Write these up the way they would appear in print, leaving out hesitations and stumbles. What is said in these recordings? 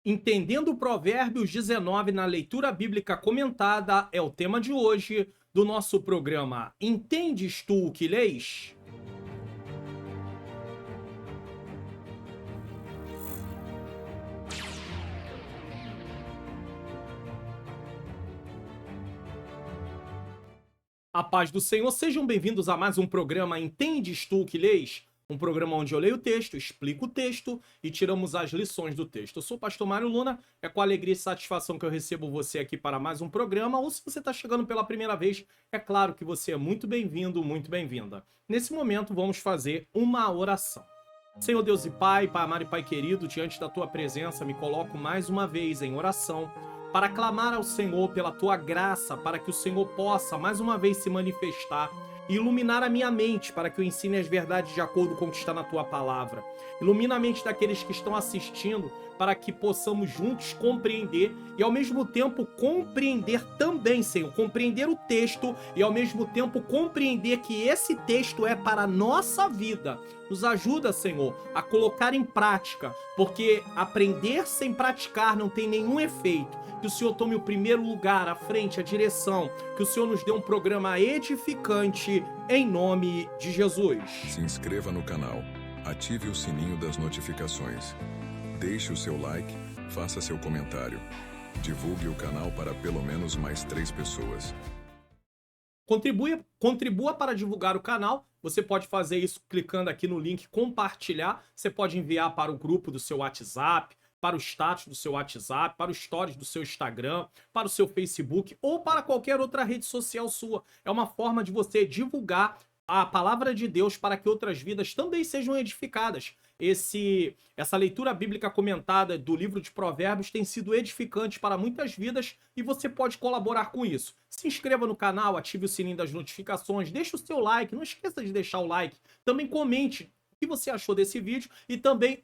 Entendendo Provérbios 19 na leitura bíblica comentada é o tema de hoje do nosso programa Entendes tu o que lês? A paz do Senhor, sejam bem-vindos a mais um programa Entendes tu o que lês? Um programa onde eu leio o texto, explico o texto e tiramos as lições do texto. Eu sou o pastor Mário Luna, é com alegria e satisfação que eu recebo você aqui para mais um programa, ou se você está chegando pela primeira vez, é claro que você é muito bem-vindo, muito bem-vinda. Nesse momento, vamos fazer uma oração. Senhor Deus e Pai, Pai amado e Pai querido, diante da Tua presença, me coloco mais uma vez em oração para clamar ao Senhor pela Tua graça, para que o Senhor possa mais uma vez se manifestar e iluminar a minha mente para que eu ensine as verdades de acordo com o que está na Tua palavra. Ilumina a mente daqueles que estão assistindo para que possamos juntos compreender e ao mesmo tempo compreender também, Senhor, compreender o texto e ao mesmo tempo compreender que esse texto é para a nossa vida. Nos ajuda, Senhor, a colocar em prática, porque aprender sem praticar não tem nenhum efeito. Que o Senhor tome o primeiro lugar, a frente, a direção. Que o Senhor nos dê um programa edificante em nome de Jesus. Se inscreva no canal, ative o sininho das notificações. Deixe o seu like, faça seu comentário. Divulgue o canal para pelo menos mais 3 pessoas. Contribua para divulgar o canal. Você pode fazer isso clicando aqui no link compartilhar. Você pode enviar para o grupo do seu WhatsApp, para o status do seu WhatsApp, para os stories do seu Instagram, para o seu Facebook ou para qualquer outra rede social sua. É uma forma de você divulgar a palavra de Deus para que outras vidas também sejam edificadas. Essa leitura bíblica comentada do livro de Provérbios tem sido edificante para muitas vidas e você pode colaborar com isso. Se inscreva no canal, ative o sininho das notificações, deixe o seu like, não esqueça de deixar o like. Também comente o que você achou desse vídeo e também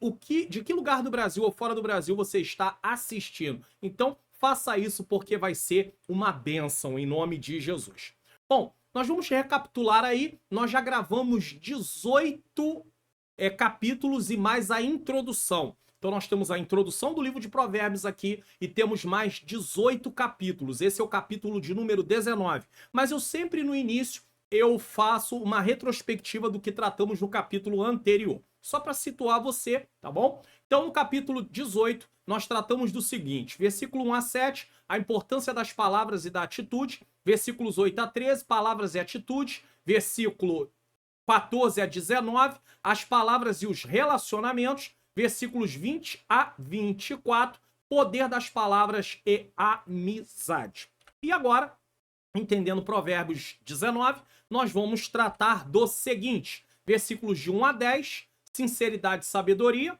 de que lugar do Brasil ou fora do Brasil você está assistindo. Então, faça isso porque vai ser uma bênção em nome de Jesus. Bom, nós vamos recapitular aí, nós já gravamos 18 capítulos e mais a introdução. Então nós temos a introdução do livro de Provérbios aqui e temos mais 18 capítulos. Esse é o capítulo de número 19. Mas eu sempre no início eu faço uma retrospectiva do que tratamos no capítulo anterior. Só para situar você, tá bom? Então no capítulo 18 nós tratamos do seguinte, versículo 1 a 7, a importância das palavras e da atitude, versículos 8 a 13, palavras e atitude, versículo 14 a 19, as palavras e os relacionamentos, versículos 20 a 24, poder das palavras e amizade. E agora, entendendo Provérbios 19, nós vamos tratar do seguinte, versículos de 1 a 10, sinceridade e sabedoria,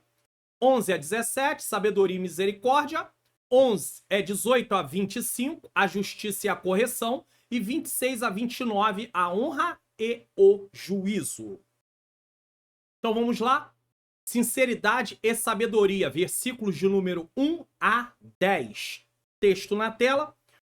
11 a 17, sabedoria e misericórdia, 18 a 25, a justiça e a correção, e 26 a 29, a honra e o juízo. Então vamos lá. Sinceridade e sabedoria, versículos de número 1 a 10. Texto na tela.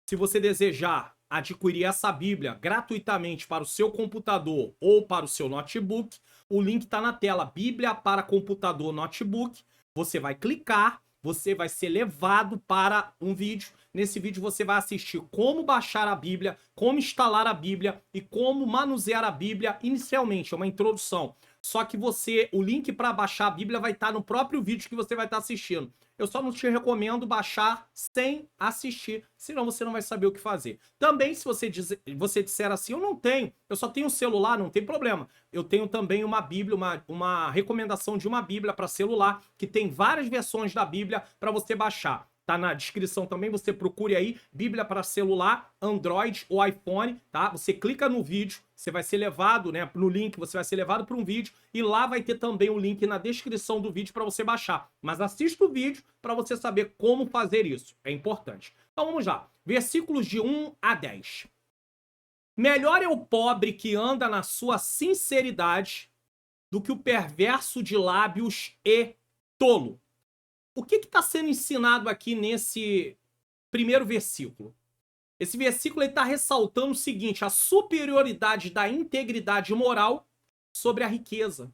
Se você desejar adquirir essa Bíblia gratuitamente para o seu computador ou para o seu notebook, o link está na tela. Bíblia para computador, notebook. Você vai clicar, você vai ser levado para um vídeo. Nesse vídeo você vai assistir como baixar a Bíblia, como instalar a Bíblia e como manusear a Bíblia inicialmente. É uma introdução. Só que o link para baixar a Bíblia vai estar no próprio vídeo que você vai estar assistindo. Eu só não te recomendo baixar sem assistir, senão você não vai saber o que fazer. Também, se você disser assim, eu só tenho celular, não tem problema. Eu tenho também uma Bíblia, uma recomendação de uma Bíblia para celular, que tem várias versões da Bíblia para você baixar. Tá na descrição também, você procure aí, Bíblia para celular, Android ou iPhone, tá? Você clica no vídeo, você vai ser levado, né, no link, você vai ser levado para um vídeo e lá vai ter também o link na descrição do vídeo para você baixar. Mas assista o vídeo para você saber como fazer isso, é importante. Então vamos lá, versículos de 1 a 10. Melhor é o pobre que anda na sua sinceridade do que o perverso de lábios e tolo. O que está sendo ensinado aqui nesse primeiro versículo? Esse versículo está ressaltando o seguinte, a superioridade da integridade moral sobre a riqueza,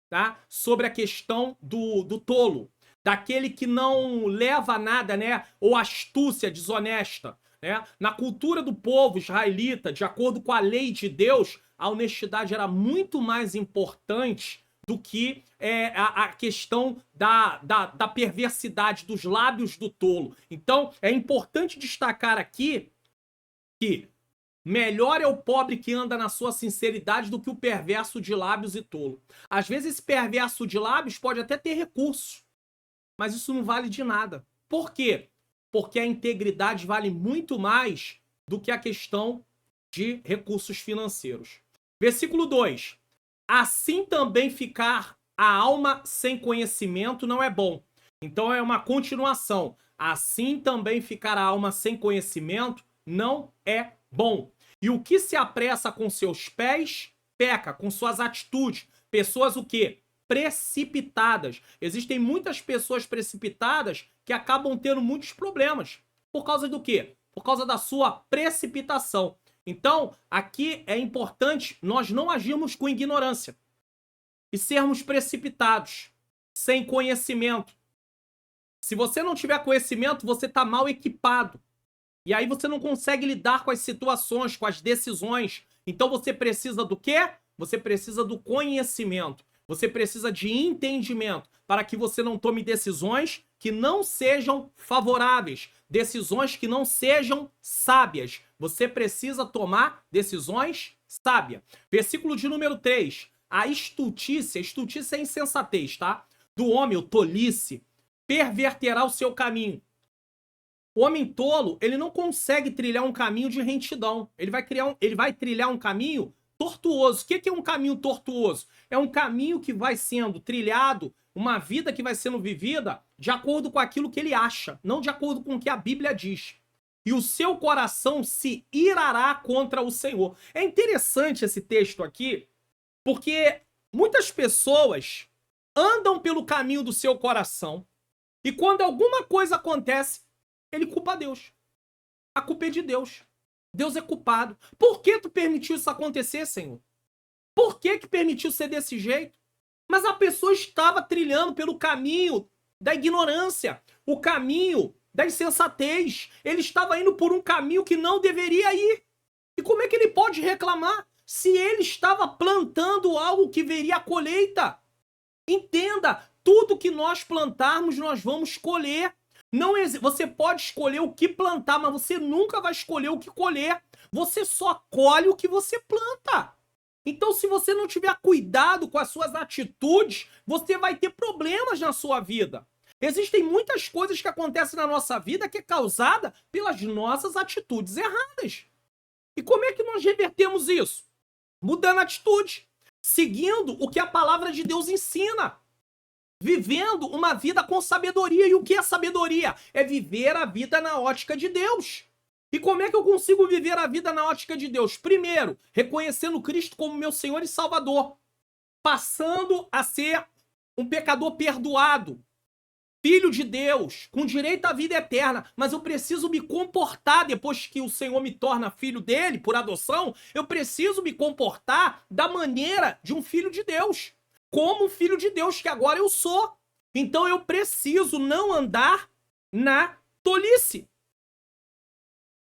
tá? Sobre a questão do tolo. daquele que não leva a nada, né? Ou astúcia desonesta, né? Na cultura do povo israelita, de acordo com a lei de Deus, a honestidade era muito mais importante do que a questão da perversidade dos lábios do tolo. Então, é importante destacar aqui que melhor é o pobre que anda na sua sinceridade do que o perverso de lábios e tolo. Às vezes esse perverso de lábios pode até ter recursos, mas isso não vale de nada. Por quê? Porque a integridade vale muito mais do que a questão de recursos financeiros. Versículo 2. Assim também ficar a alma sem conhecimento não é bom. Então é uma continuação. Assim também ficar a alma sem conhecimento não é bom. E o que se apressa com seus pés, peca com suas atitudes. Pessoas o quê? Precipitadas. Existem muitas pessoas precipitadas que acabam tendo muitos problemas. Por causa do quê? Por causa da sua precipitação. Então, aqui é importante nós não agirmos com ignorância e sermos precipitados, sem conhecimento. Se você não tiver conhecimento, você está mal equipado. E aí você não consegue lidar com as situações, com as decisões. Então você precisa do quê? Você precisa do conhecimento. Você precisa de entendimento para que você não tome decisões que não sejam favoráveis, decisões que não sejam sábias. Você precisa tomar decisões sábias. Versículo de número 3. A estultícia é insensatez, tá? Do homem, o tolice, perverterá o seu caminho. O homem tolo, ele não consegue trilhar um caminho de retidão. Ele vai trilhar um caminho tortuoso. O que é um caminho tortuoso? É um caminho que vai sendo trilhado, uma vida que vai sendo vivida de acordo com aquilo que ele acha, não de acordo com o que a Bíblia diz. E o seu coração se irará contra o Senhor. É interessante esse texto aqui, porque muitas pessoas andam pelo caminho do seu coração e quando alguma coisa acontece, ele culpa a Deus. A culpa é de Deus. Deus é culpado. Por que tu permitiu isso acontecer, Senhor? Por que permitiu ser desse jeito? Mas a pessoa estava trilhando pelo caminho da ignorância, o caminho da insensatez. Ele estava indo por um caminho que não deveria ir. E como é que ele pode reclamar se ele estava plantando algo que veria a colheita? Entenda, tudo que nós plantarmos, nós vamos colher. Você pode escolher o que plantar, mas você nunca vai escolher o que colher. Você só colhe o que você planta. Então, se você não tiver cuidado com as suas atitudes, você vai ter problemas na sua vida. Existem muitas coisas que acontecem na nossa vida que é causada pelas nossas atitudes erradas. E como é que nós revertemos isso? Mudando a atitude, seguindo o que a palavra de Deus ensina. Vivendo uma vida com sabedoria. E o que é sabedoria? É viver a vida na ótica de Deus. E como é que eu consigo viver a vida na ótica de Deus? Primeiro, reconhecendo Cristo como meu Senhor e Salvador. Passando a ser um pecador perdoado. Filho de Deus, com direito à vida eterna. Mas eu preciso me comportar, depois que o Senhor me torna filho dele, por adoção, eu preciso me comportar da maneira de um filho de Deus. Como filho de Deus que agora eu sou. Então eu preciso não andar na tolice.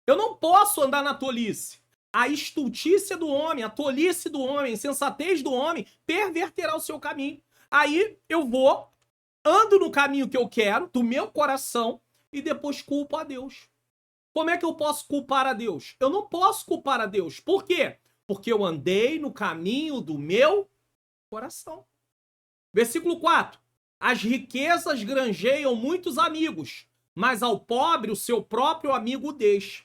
Eu não posso andar na tolice. A estultícia do homem, a tolice do homem, a insensatez do homem perverterá o seu caminho. Aí eu vou, ando no caminho que eu quero, do meu coração, e depois culpo a Deus. Como é que eu posso culpar a Deus? Eu não posso culpar a Deus. Por quê? Porque eu andei no caminho do meu coração. Versículo 4. As riquezas granjeiam muitos amigos, mas ao pobre o seu próprio amigo deixa.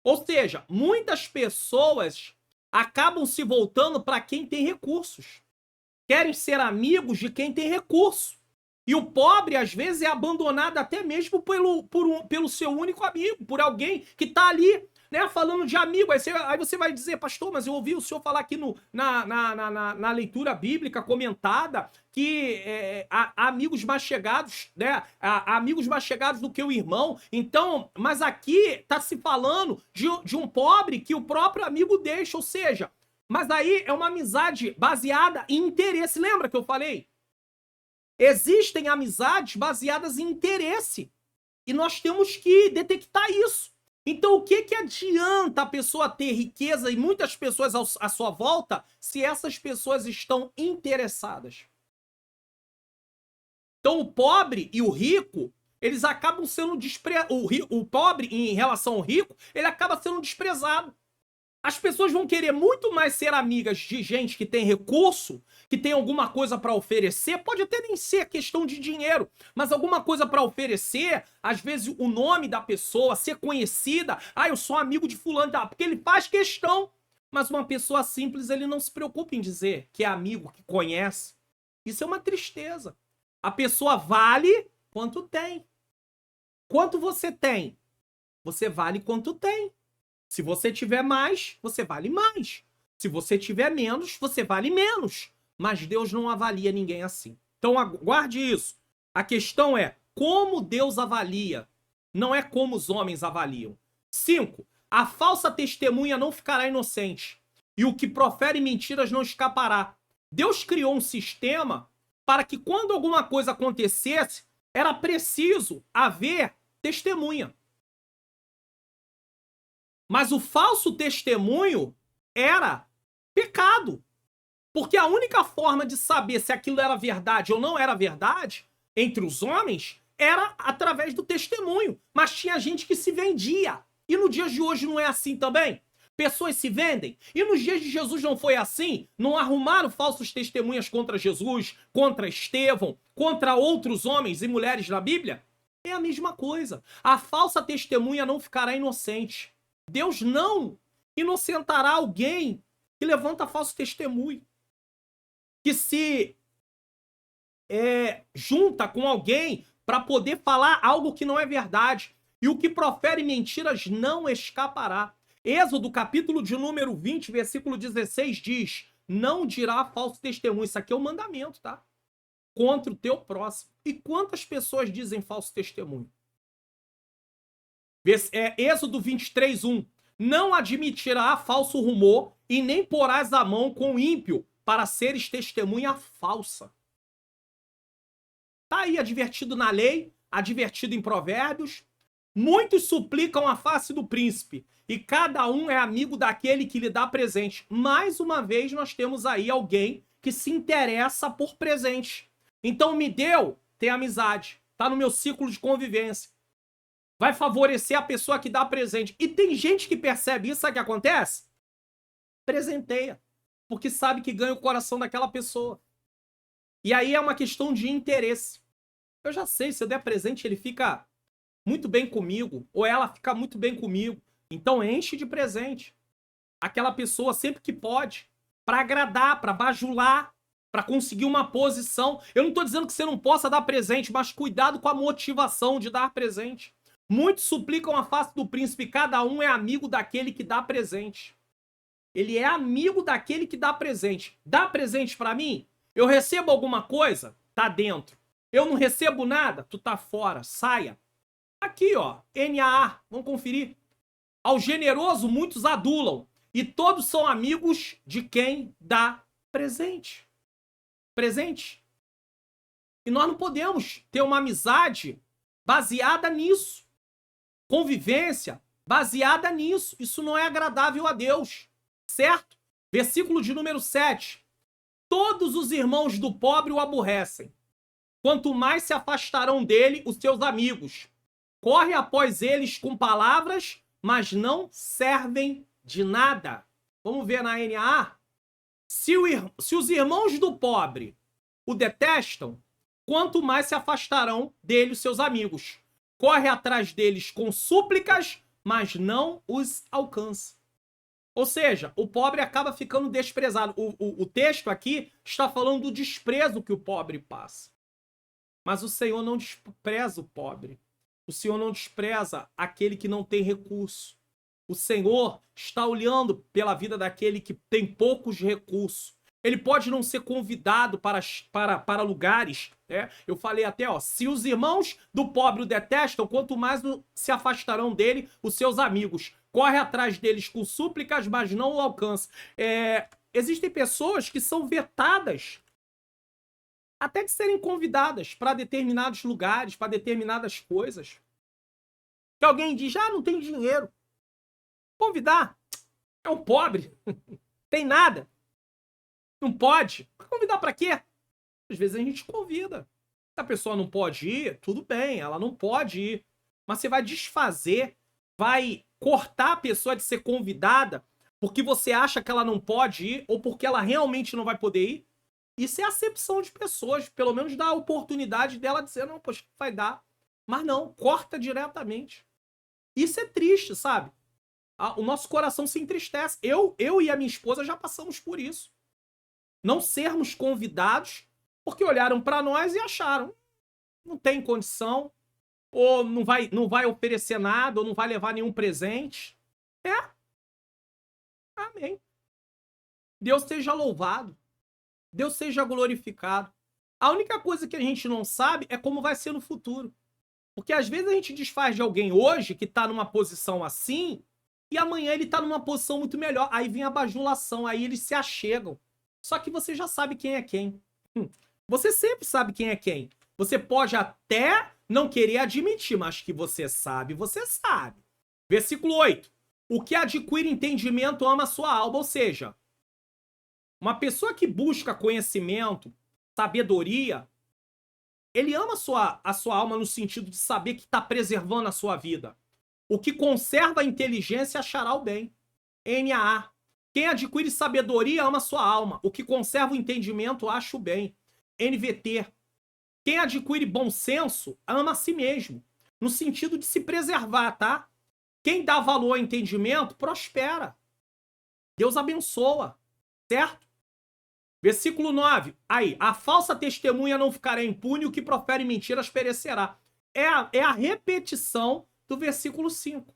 Ou seja, muitas pessoas acabam se voltando para quem tem recursos. Querem ser amigos de quem tem recurso. E o pobre, às vezes, é abandonado até mesmo pelo seu único amigo, por alguém que está ali, né, falando de amigo. Aí você vai dizer, pastor, mas eu ouvi o senhor falar aqui na leitura bíblica comentada que há amigos mais chegados, né? Há amigos mais chegados do que o irmão. Então, mas aqui está se falando de um pobre que o próprio amigo deixa, ou seja, mas aí é uma amizade baseada em interesse. Lembra que eu falei? Existem amizades baseadas em interesse. E nós temos que detectar isso. Então, o que adianta a pessoa ter riqueza e muitas pessoas à sua volta se essas pessoas estão interessadas? Então, o pobre e o rico, eles acabam sendo desprezados. O pobre, em relação ao rico, ele acaba sendo desprezado. As pessoas vão querer muito mais ser amigas de gente que tem recurso, que tem alguma coisa para oferecer, pode até nem ser questão de dinheiro, mas alguma coisa para oferecer, às vezes o nome da pessoa, ser conhecida, eu sou amigo de fulano, porque ele faz questão. Mas uma pessoa simples, ele não se preocupa em dizer que é amigo, que conhece. Isso é uma tristeza. A pessoa vale quanto tem. Quanto você tem? Você vale quanto tem. Se você tiver mais, você vale mais. Se você tiver menos, você vale menos. Mas Deus não avalia ninguém assim. Então guarde isso. A questão é como Deus avalia, não é como os homens avaliam. 5. A falsa testemunha não ficará inocente, e o que profere mentiras não escapará. Deus criou um sistema para que quando alguma coisa acontecesse, era preciso haver testemunha. Mas o falso testemunho era pecado. Porque a única forma de saber se aquilo era verdade ou não era verdade, entre os homens, era através do testemunho. Mas tinha gente que se vendia. E no dia de hoje não é assim também? Pessoas se vendem. E nos dias de Jesus não foi assim? Não arrumaram falsos testemunhas contra Jesus, contra Estevão, contra outros homens e mulheres na Bíblia? É a mesma coisa. A falsa testemunha não ficará inocente. Deus não inocentará alguém que levanta falso testemunho, que se junta com alguém para poder falar algo que não é verdade. E o que profere mentiras não escapará. Êxodo, capítulo de número 20, versículo 16, diz: não dirá falso testemunho. Isso aqui é um mandamento, tá? Contra o teu próximo. E quantas pessoas dizem falso testemunho? Êxodo 23, 1. Não admitirá falso rumor e nem porás a mão com o ímpio para seres testemunha falsa. Tá aí advertido na lei, advertido em Provérbios. Muitos suplicam a face do príncipe e cada um é amigo daquele que lhe dá presente. Mais uma vez nós temos aí alguém que se interessa por presente. Então me deu, tem amizade, tá no meu ciclo de convivência. Vai favorecer a pessoa que dá presente. E tem gente que percebe isso, sabe o que acontece? Presenteia. Porque sabe que ganha o coração daquela pessoa. E aí é uma questão de interesse. Eu já sei, se eu der presente, ele fica muito bem comigo. Ou ela fica muito bem comigo. Então enche de presente. Aquela pessoa sempre que pode. Para agradar, para bajular, para conseguir uma posição. Eu não estou dizendo que você não possa dar presente, mas cuidado com a motivação de dar presente. Muitos suplicam a face do príncipe, cada um é amigo daquele que dá presente. Ele é amigo daquele que dá presente. Dá presente para mim? Eu recebo alguma coisa? Tá dentro. Eu não recebo nada? Tu tá fora. Saia. Aqui, ó. NAA. Vamos conferir. Ao generoso, muitos adulam. E todos são amigos de quem dá presente. Presente. E nós não podemos ter uma amizade baseada nisso. Convivência baseada nisso. Isso não é agradável a Deus. Certo? Versículo de número 7. Todos os irmãos do pobre o aborrecem. Quanto mais se afastarão dele os seus amigos. Corre após eles com palavras, mas não servem de nada. Vamos ver na NAA? Se os irmãos do pobre o detestam, quanto mais se afastarão dele os seus amigos. Corre atrás deles com súplicas, mas não os alcança. Ou seja, o pobre acaba ficando desprezado. O texto aqui está falando do desprezo que o pobre passa. Mas o Senhor não despreza o pobre. O Senhor não despreza aquele que não tem recurso. O Senhor está olhando pela vida daquele que tem poucos recursos. Ele pode não ser convidado para lugares, né? Eu falei até, ó, se os irmãos do pobre o detestam, quanto mais se afastarão dele os seus amigos. Corre atrás deles com súplicas, mas não o alcança. Existem pessoas que são vetadas até de serem convidadas para determinados lugares, para determinadas coisas. Que alguém diz, não tem dinheiro. Convidar. É um pobre. Tem nada. Não pode. Convidar para quê? Às vezes a gente convida. Se a pessoa não pode ir, tudo bem, ela não pode ir. Mas você vai desfazer, vai cortar a pessoa de ser convidada porque você acha que ela não pode ir ou porque ela realmente não vai poder ir. Isso é acepção de pessoas, pelo menos dá a oportunidade dela dizer, não, poxa, vai dar. Mas não, corta diretamente. Isso é triste, sabe? O nosso coração se entristece. Eu e a minha esposa já passamos por isso. Não sermos convidados porque olharam para nós e acharam, não tem condição, ou não vai oferecer nada, ou não vai levar nenhum presente. Amém. Deus seja louvado. Deus seja glorificado. A única coisa que a gente não sabe é como vai ser no futuro. Porque às vezes a gente desfaz de alguém hoje que tá numa posição assim, e amanhã ele tá numa posição muito melhor. Aí vem a bajulação, aí eles se achegam. Só que você já sabe quem é quem. Você sempre sabe quem é quem. Você pode até não querer admitir, mas que você sabe, você sabe. Versículo 8. O que adquire entendimento ama a sua alma, ou seja, uma pessoa que busca conhecimento, sabedoria, ele ama a sua alma no sentido de saber que está preservando a sua vida. O que conserva a inteligência achará o bem. NAA. Quem adquire sabedoria ama a sua alma. O que conserva o entendimento acha o bem. NVT. Quem adquire bom senso ama a si mesmo. No sentido de se preservar, tá? Quem dá valor ao entendimento prospera. Deus abençoa. Certo? Versículo 9. Aí, a falsa testemunha não ficará impune, o que profere mentiras perecerá. É a repetição do versículo 5.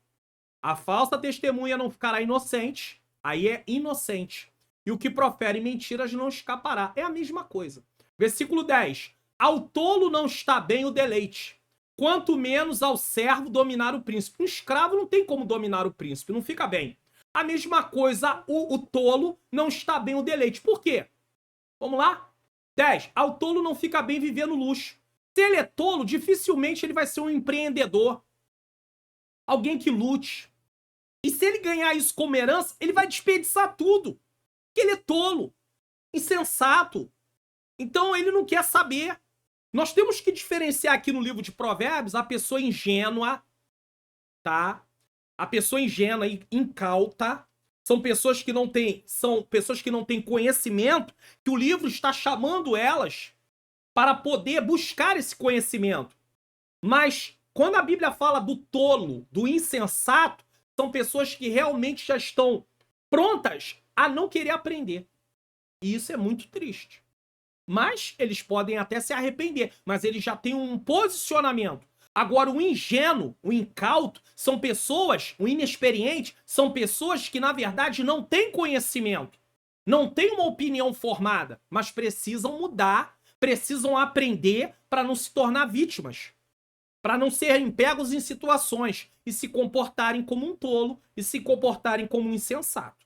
A falsa testemunha não ficará inocente, aí é inocente. E o que profere mentiras não escapará. É a mesma coisa. Versículo 10. Ao tolo não está bem o deleite, quanto menos ao servo dominar o príncipe. Um escravo não tem como dominar o príncipe, não fica bem. A mesma coisa, o tolo não está bem o deleite. Por quê? Vamos lá? 10. Ao tolo não fica bem viver no luxo. Se ele é tolo, dificilmente ele vai ser um empreendedor. Alguém que lute. E se ele ganhar isso como herança, ele vai desperdiçar tudo. Porque ele é tolo. Insensato. Então ele não quer saber. Nós temos que diferenciar aqui no livro de Provérbios a pessoa ingênua, tá? A pessoa ingênua e incauta. São pessoas que não têm conhecimento, que o livro está chamando elas para poder buscar esse conhecimento. Mas quando a Bíblia fala do tolo, do insensato, são pessoas que realmente já estão prontas a não querer aprender. E isso é muito triste. Mas eles podem até se arrepender, mas eles já têm um posicionamento. Agora, o ingênuo, o incauto, são pessoas, o inexperiente, são pessoas que, na verdade, não têm conhecimento, não têm uma opinião formada, mas precisam mudar, precisam aprender para não se tornar vítimas, para não serem pegos em situações e se comportarem como um tolo e se comportarem como um insensato.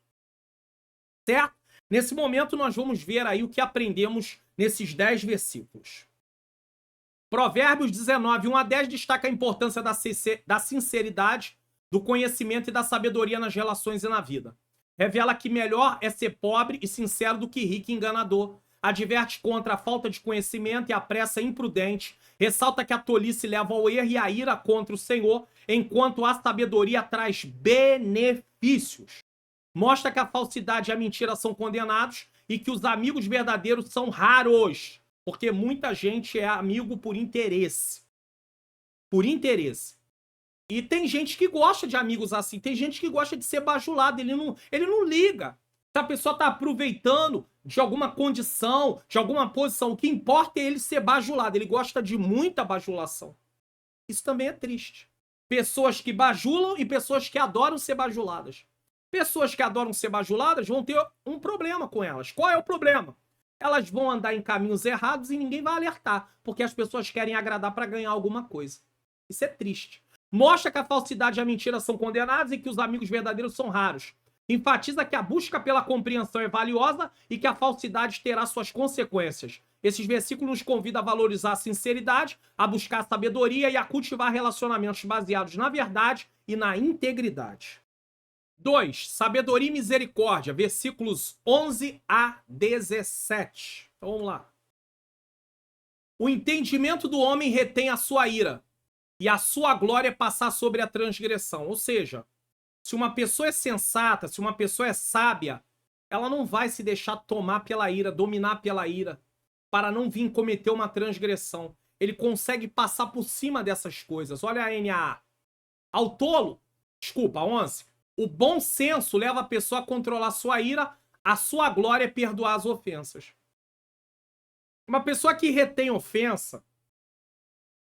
Certo? Nesse momento, nós vamos ver aí o que aprendemos nesses 10 versículos. Provérbios 19, 1 a 10 destaca a importância da sinceridade, do conhecimento e da sabedoria nas relações e na vida. Revela que melhor é ser pobre e sincero do que rico e enganador. Adverte contra a falta de conhecimento e a pressa imprudente. Ressalta que a tolice leva ao erro e a ira contra o Senhor, enquanto a sabedoria traz benefícios. Mostra que a falsidade e a mentira são condenados e que os amigos verdadeiros são raros. Porque muita gente é amigo por interesse. Por interesse. E tem gente que gosta de amigos assim. Tem gente que gosta de ser bajulado. Ele não liga. Se a pessoa está aproveitando de alguma condição, de alguma posição, o que importa é ele ser bajulado. Ele gosta de muita bajulação. Isso também é triste. Pessoas que bajulam e pessoas que adoram ser bajuladas. Pessoas que adoram ser bajuladas vão ter um problema com elas. Qual é o problema? Elas vão andar em caminhos errados e ninguém vai alertar, porque as pessoas querem agradar para ganhar alguma coisa. Isso é triste. Mostra que a falsidade e a mentira são condenadas e que os amigos verdadeiros são raros. Enfatiza que a busca pela compreensão é valiosa e que a falsidade terá suas consequências. Esses versículos nos convidam a valorizar a sinceridade, a buscar a sabedoria e a cultivar relacionamentos baseados na verdade e na integridade. 2. Sabedoria e misericórdia, versículos 11 a 17. Então vamos lá. O entendimento do homem retém a sua ira, e a sua glória é passar sobre a transgressão. Ou seja, se uma pessoa é sensata, se uma pessoa é sábia, ela não vai se deixar tomar pela ira, dominar pela ira, para não vir cometer uma transgressão. Ele consegue passar por cima dessas coisas. Olha a NAA. Ao tolo, desculpa, 11. O bom senso leva a pessoa a controlar sua ira, a sua glória é perdoar as ofensas. Uma pessoa que retém ofensa,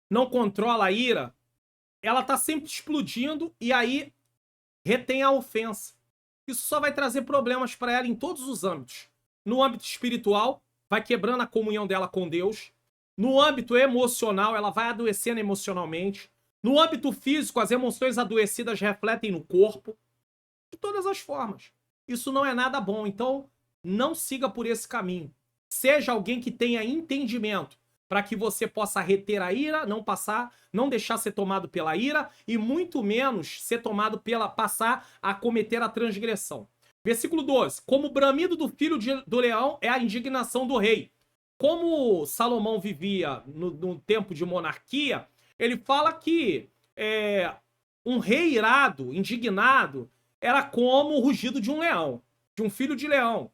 não controla a ira, ela tá sempre explodindo e aí retém a ofensa. Isso só vai trazer problemas para ela em todos os âmbitos. No âmbito espiritual, vai quebrando a comunhão dela com Deus. No âmbito emocional, ela vai adoecendo emocionalmente. No âmbito físico, as emoções adoecidas refletem no corpo. De todas as formas. Isso não é nada bom. Então, não siga por esse caminho. Seja alguém que tenha entendimento para que você possa reter a ira, não deixar ser tomado pela ira e muito menos ser tomado passar a cometer a transgressão. Versículo 12. Como o bramido do filho do leão é a indignação do rei. Como Salomão vivia no tempo de monarquia, ele fala que um rei irado, indignado, era como o rugido de um leão, de um filho de leão.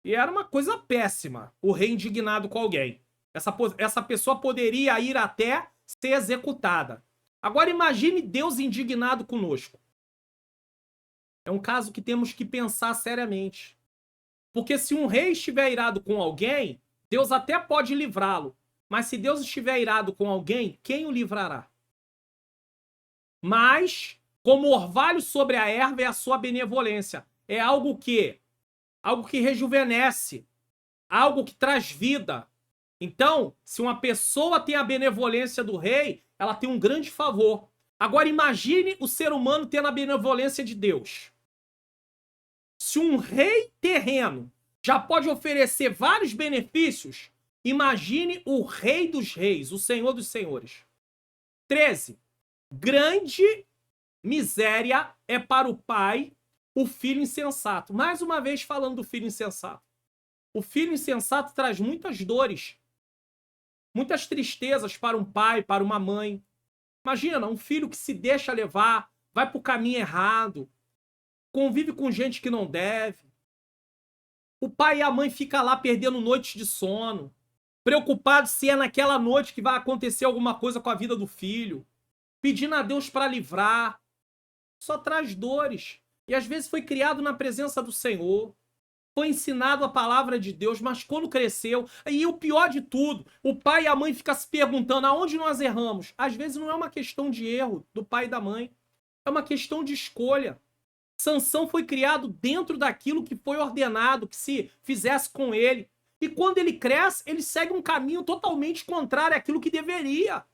E era uma coisa péssima, o rei indignado com alguém. Essa pessoa poderia ir até ser executada. Agora imagine Deus indignado conosco. É um caso que temos que pensar seriamente. Porque se um rei estiver irado com alguém, Deus até pode livrá-lo. Mas se Deus estiver irado com alguém, quem o livrará? Mas, como orvalho sobre a erva é a sua benevolência. É algo que rejuvenesce, algo que traz vida. Então, se uma pessoa tem a benevolência do rei, ela tem um grande favor. Agora imagine o ser humano tendo a benevolência de Deus. Se um rei terreno já pode oferecer vários benefícios, imagine o rei dos reis, o senhor dos senhores. 13. Grande miséria é para o pai o filho insensato. Mais uma vez falando do filho insensato. O filho insensato traz muitas dores, muitas tristezas para um pai, para uma mãe. Imagina, um filho que se deixa levar, vai para o caminho errado, convive com gente que não deve. O pai e a mãe ficam lá perdendo noites de sono, preocupados se é naquela noite que vai acontecer alguma coisa com a vida do filho, pedindo a Deus para livrar. Só traz dores. E às vezes foi criado na presença do Senhor, foi ensinado a palavra de Deus, mas quando cresceu, e o pior de tudo, o pai e a mãe ficam se perguntando aonde nós erramos. Às vezes não é uma questão de erro do pai e da mãe, é uma questão de escolha. Sansão foi criado dentro daquilo que foi ordenado, que se fizesse com ele. E quando ele cresce, ele segue um caminho totalmente contrário àquilo que deveria.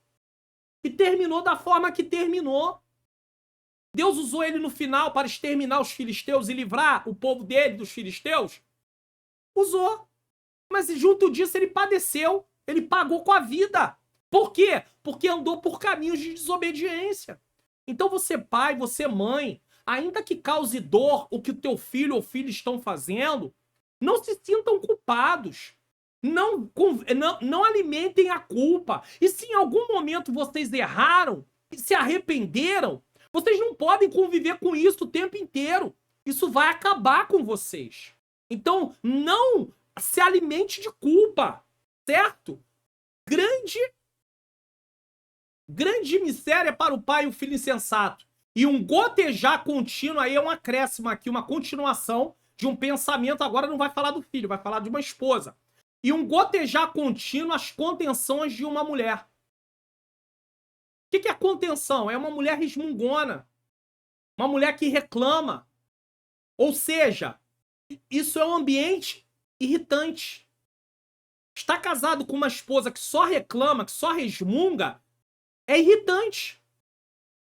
E terminou da forma que terminou. Deus usou ele no final para exterminar os filisteus e livrar o povo dele dos filisteus? Usou. Mas junto disso ele padeceu. Ele pagou com a vida. Por quê? Porque andou por caminhos de desobediência. Então você pai, você mãe, ainda que cause dor o que o teu filho ou filha estão fazendo, não se sintam culpados. Não alimentem a culpa. E se em algum momento vocês erraram e se arrependeram, vocês não podem conviver com isso o tempo inteiro. Isso vai acabar com vocês. Então, não se alimente de culpa, certo? Grande miséria para o pai e o filho insensato. E um gotejar contínuo aí é um acréscimo aqui, uma continuação de um pensamento. Agora não vai falar do filho, vai falar de uma esposa. E um gotejar contínuo as contenções de uma mulher. O que é contenção? É uma mulher resmungona. Uma mulher que reclama. Ou seja, isso é um ambiente irritante. Estar casado com uma esposa que só reclama, que só resmunga, é irritante.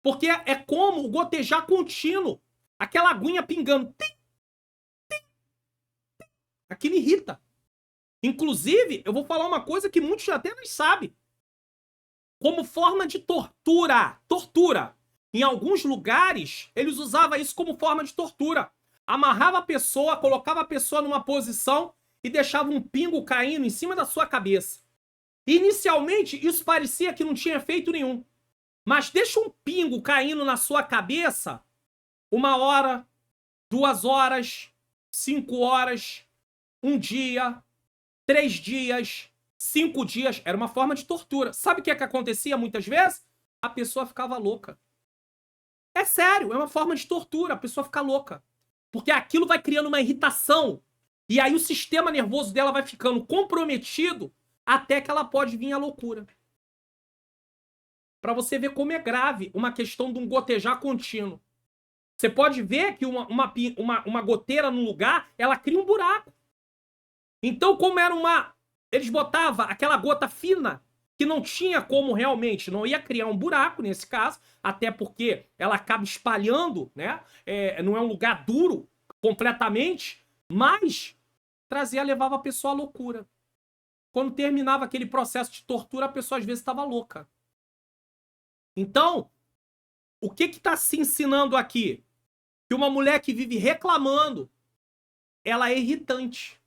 Porque é como o gotejar contínuo. aquela aguinha pingando. Aquilo irrita. Inclusive, eu vou falar uma coisa que muitos até não sabem. Como forma de tortura. Tortura. Em alguns lugares, eles usavam isso como forma de tortura. Amarrava a pessoa, colocava a pessoa numa posição e deixava um pingo caindo em cima da sua cabeça. Inicialmente, isso parecia que não tinha efeito nenhum. Mas deixa um pingo caindo na sua cabeça 1 hora, 2 horas, 5 horas, 1 dia, 3 dias, 5 dias. Era uma forma de tortura. Sabe o que é que acontecia muitas vezes? A pessoa ficava louca. É sério, é uma forma de tortura. A pessoa fica louca. Porque aquilo vai criando uma irritação. E aí o sistema nervoso dela vai ficando comprometido até que ela pode vir à loucura. Para você ver como é grave uma questão de um gotejar contínuo. Você pode ver que uma goteira no lugar, ela cria um buraco. Então, como era eles botavam aquela gota fina, que não tinha como realmente, não ia criar um buraco nesse caso, até porque ela acaba espalhando, né? Não é um lugar duro completamente, mas levava a pessoa à loucura. Quando terminava aquele processo de tortura, a pessoa às vezes estava louca. Então, o que está se ensinando aqui? Que uma mulher que vive reclamando, ela é irritante.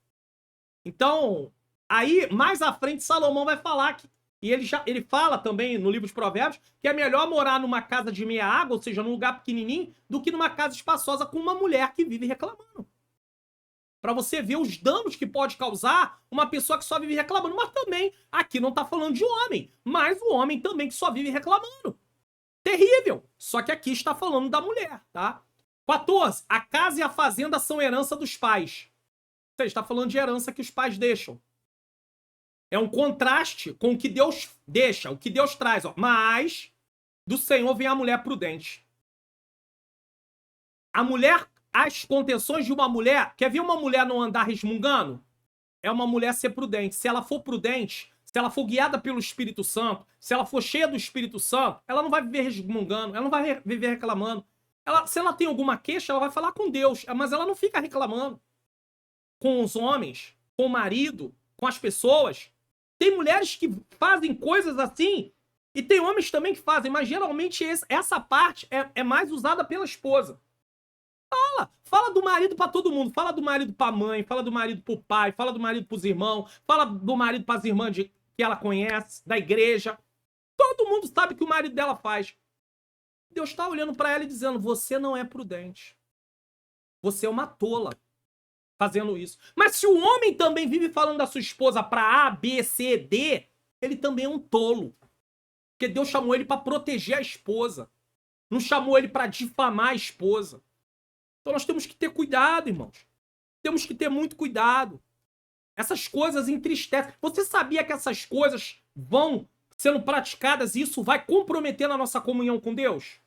Então, aí, mais à frente, Salomão vai falar que, e ele fala também no livro de Provérbios, que é melhor morar numa casa de meia água, ou seja, num lugar pequenininho, do que numa casa espaçosa com uma mulher que vive reclamando. Para você ver os danos que pode causar uma pessoa que só vive reclamando. Mas também, aqui não tá falando de homem, mas o homem também que só vive reclamando. Terrível! Só que aqui está falando da mulher, tá? 14. A casa e a fazenda são herança dos pais. Ou seja, está falando de herança que os pais deixam. É um contraste com o que Deus deixa, o que Deus traz. Ó. Mas do Senhor vem a mulher prudente. A mulher, as contenções de uma mulher... Quer ver uma mulher não andar resmungando? É uma mulher ser prudente. Se ela for prudente, se ela for guiada pelo Espírito Santo, se ela for cheia do Espírito Santo, ela não vai viver resmungando, ela não vai viver reclamando. Se ela tem alguma queixa, ela vai falar com Deus, mas ela não fica reclamando com os homens, com o marido, com as pessoas. Tem mulheres que fazem coisas assim e tem homens também que fazem, mas geralmente essa parte é mais usada pela esposa. Fala do marido pra todo mundo, fala do marido pra mãe, fala do marido pro pai, fala do marido pros irmãos, fala do marido pras irmãs que ela conhece, da igreja. Todo mundo sabe o que o marido dela faz. Deus está olhando para ela e dizendo, você não é prudente. Você é uma tola fazendo isso. Mas se o homem também vive falando da sua esposa para A, B, C, D, ele também é um tolo. Porque Deus chamou ele para proteger a esposa. Não chamou ele para difamar a esposa. Então nós temos que ter cuidado, irmãos. Temos que ter muito cuidado. Essas coisas entristecem. Você sabia que essas coisas vão sendo praticadas e isso vai comprometer a nossa comunhão com Deus?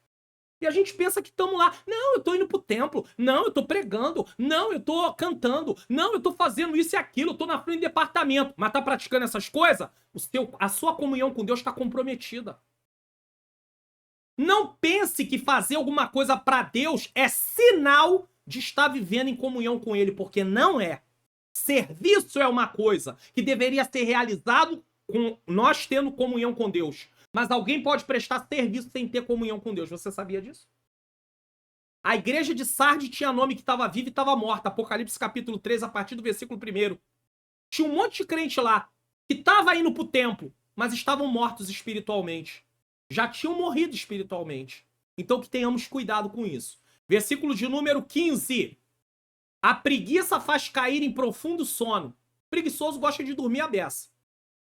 E a gente pensa que estamos lá. Não, eu estou indo pro templo. Não, eu estou pregando. Não, eu estou cantando. Não, eu estou fazendo isso e aquilo. Eu estou na frente do departamento. Mas está praticando essas coisas? A sua comunhão com Deus está comprometida. Não pense que fazer alguma coisa para Deus é sinal de estar vivendo em comunhão com Ele, porque não é. Serviço é uma coisa que deveria ser realizado com nós tendo comunhão com Deus. Mas alguém pode prestar serviço sem ter comunhão com Deus. Você sabia disso? A igreja de Sardes tinha nome que estava viva e estava morta. Apocalipse capítulo 3, a partir do versículo 1. Tinha um monte de crente lá que estava indo para o templo, mas estavam mortos espiritualmente. Já tinham morrido espiritualmente. Então que tenhamos cuidado com isso. Versículo de número 15. A preguiça faz cair em profundo sono. Preguiçoso gosta de dormir à beça.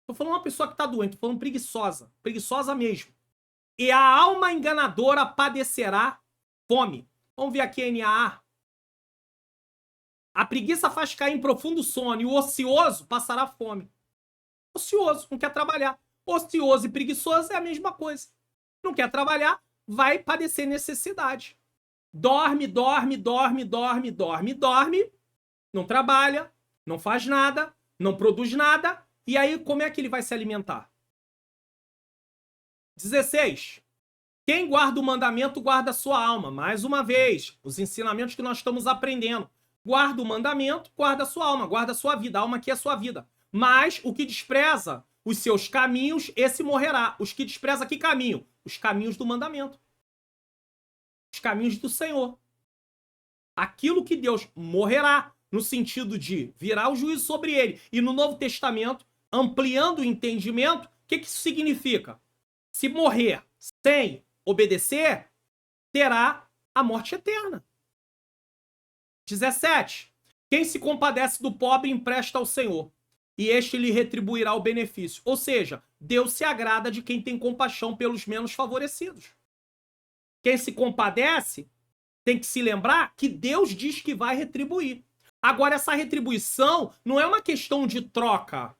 Tô falando uma pessoa que tá doente, tô falando preguiçosa. Preguiçosa mesmo. E a alma enganadora padecerá fome. Vamos ver aqui a NAA. A preguiça faz cair em profundo sono e o ocioso passará fome. Ocioso, não quer trabalhar. Ocioso e preguiçoso é a mesma coisa. Não quer trabalhar, vai padecer necessidade. Dorme, dorme, dorme, dorme, dorme, dorme. Não trabalha, não faz nada, não produz nada. E aí, como é que ele vai se alimentar? 16. Quem guarda o mandamento guarda a sua alma. Mais uma vez, os ensinamentos que nós estamos aprendendo. Guarda o mandamento, guarda a sua alma, guarda a sua vida. A alma aqui é a sua vida. Mas o que despreza os seus caminhos, esse morrerá. Os que despreza que caminho? Os caminhos do mandamento. Os caminhos do Senhor. Aquilo que Deus morrerá, no sentido de virar o juízo sobre ele. E no Novo Testamento, ampliando o entendimento, o que isso significa? Se morrer sem obedecer, terá a morte eterna. 17. Quem se compadece do pobre empresta ao Senhor, e este lhe retribuirá o benefício. Ou seja, Deus se agrada de quem tem compaixão pelos menos favorecidos. Quem se compadece tem que se lembrar que Deus diz que vai retribuir. Agora, essa retribuição não é uma questão de troca,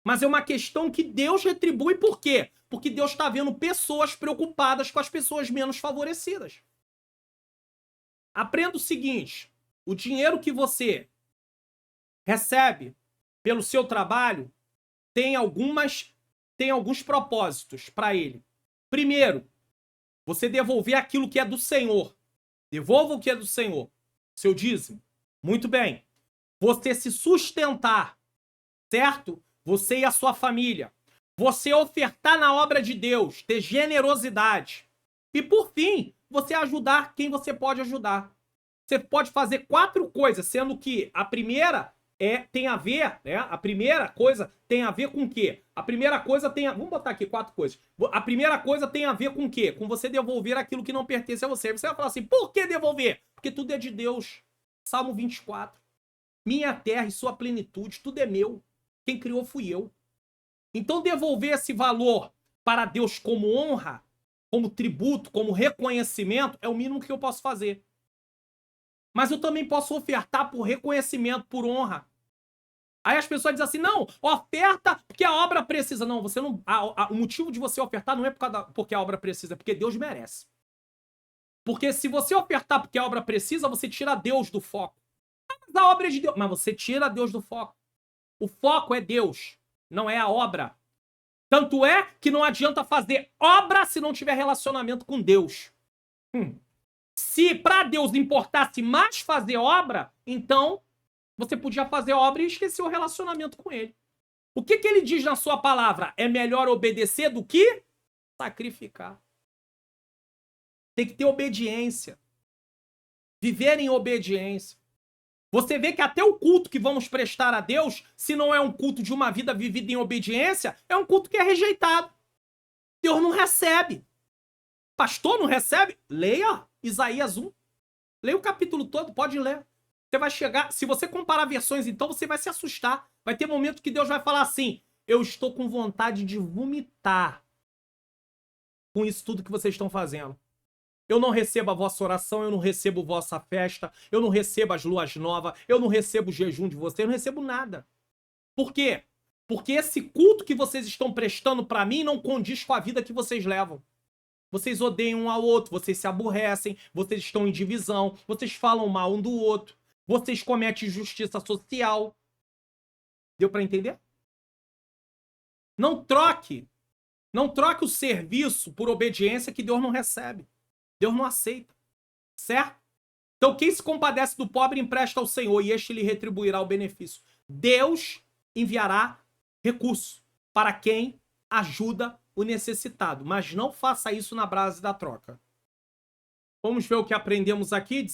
mas é uma questão que Deus retribui. Por quê? Porque Deus está vendo pessoas preocupadas com as pessoas menos favorecidas. Aprenda o seguinte: o dinheiro que você recebe pelo seu trabalho tem alguns propósitos para ele. Primeiro, você devolver aquilo que é do Senhor. Devolva o que é do Senhor. Seu dízimo. Muito bem. Você se sustentar, certo? Você e a sua família. Você ofertar na obra de Deus, ter generosidade. E por fim, você ajudar quem você pode ajudar. Você pode fazer 4 coisas, sendo que a primeira tem a ver, né? A primeira coisa tem a ver com o quê? A primeira coisa tem a... Vamos botar aqui 4 coisas. A primeira coisa tem a ver com o quê? Com você devolver aquilo que não pertence a você. Você vai falar assim, por que devolver? Porque tudo é de Deus. Salmo 24. Minha terra e sua plenitude, tudo é meu. Quem criou fui eu. Então devolver esse valor para Deus como honra, como tributo, como reconhecimento, é o mínimo que eu posso fazer. Mas eu também posso ofertar por reconhecimento, por honra. Aí as pessoas dizem assim, não, oferta porque a obra precisa. Não, você não. O motivo de você ofertar não é porque a obra precisa, é porque Deus merece. Porque se você ofertar porque a obra precisa, você tira Deus do foco. Mas a obra é de Deus. Mas você tira Deus do foco. O foco é Deus, não é a obra. Tanto é que não adianta fazer obra se não tiver relacionamento com Deus. Se para Deus importasse mais fazer obra, então você podia fazer obra e esquecer o relacionamento com ele. O que ele diz na sua palavra? É melhor obedecer do que sacrificar. Tem que ter obediência. Viver em obediência. Você vê que até o culto que vamos prestar a Deus, se não é um culto de uma vida vivida em obediência, é um culto que é rejeitado. Deus não recebe. Pastor não recebe? Leia Isaías 1. Leia o capítulo todo, pode ler. Você vai chegar, se você comparar versões, então você vai se assustar. Vai ter momento que Deus vai falar assim, eu estou com vontade de vomitar com isso tudo que vocês estão fazendo. Eu não recebo a vossa oração, eu não recebo vossa festa, eu não recebo as luas novas, eu não recebo o jejum de vocês, eu não recebo nada. Por quê? Porque esse culto que vocês estão prestando para mim não condiz com a vida que vocês levam. Vocês odeiam um ao outro, vocês se aborrecem, vocês estão em divisão, vocês falam mal um do outro, vocês cometem injustiça social. Deu para entender? Não troque o serviço por obediência que Deus não recebe. Deus não aceita, certo? Então quem se compadece do pobre empresta ao Senhor e este lhe retribuirá o benefício. Deus enviará recurso para quem ajuda o necessitado, mas não faça isso na base da troca. Vamos ver o que aprendemos aqui,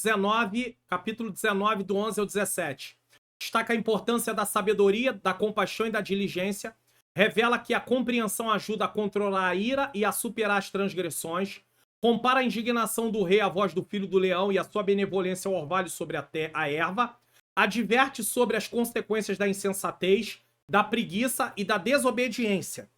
capítulo 19, do 11 ao 17. Destaca a importância da sabedoria, da compaixão e da diligência. Revela que a compreensão ajuda a controlar a ira e a superar as transgressões. Compara a indignação do rei à voz do filho do leão e a sua benevolência ao orvalho sobre a erva. Adverte sobre as consequências da insensatez, da preguiça e da desobediência.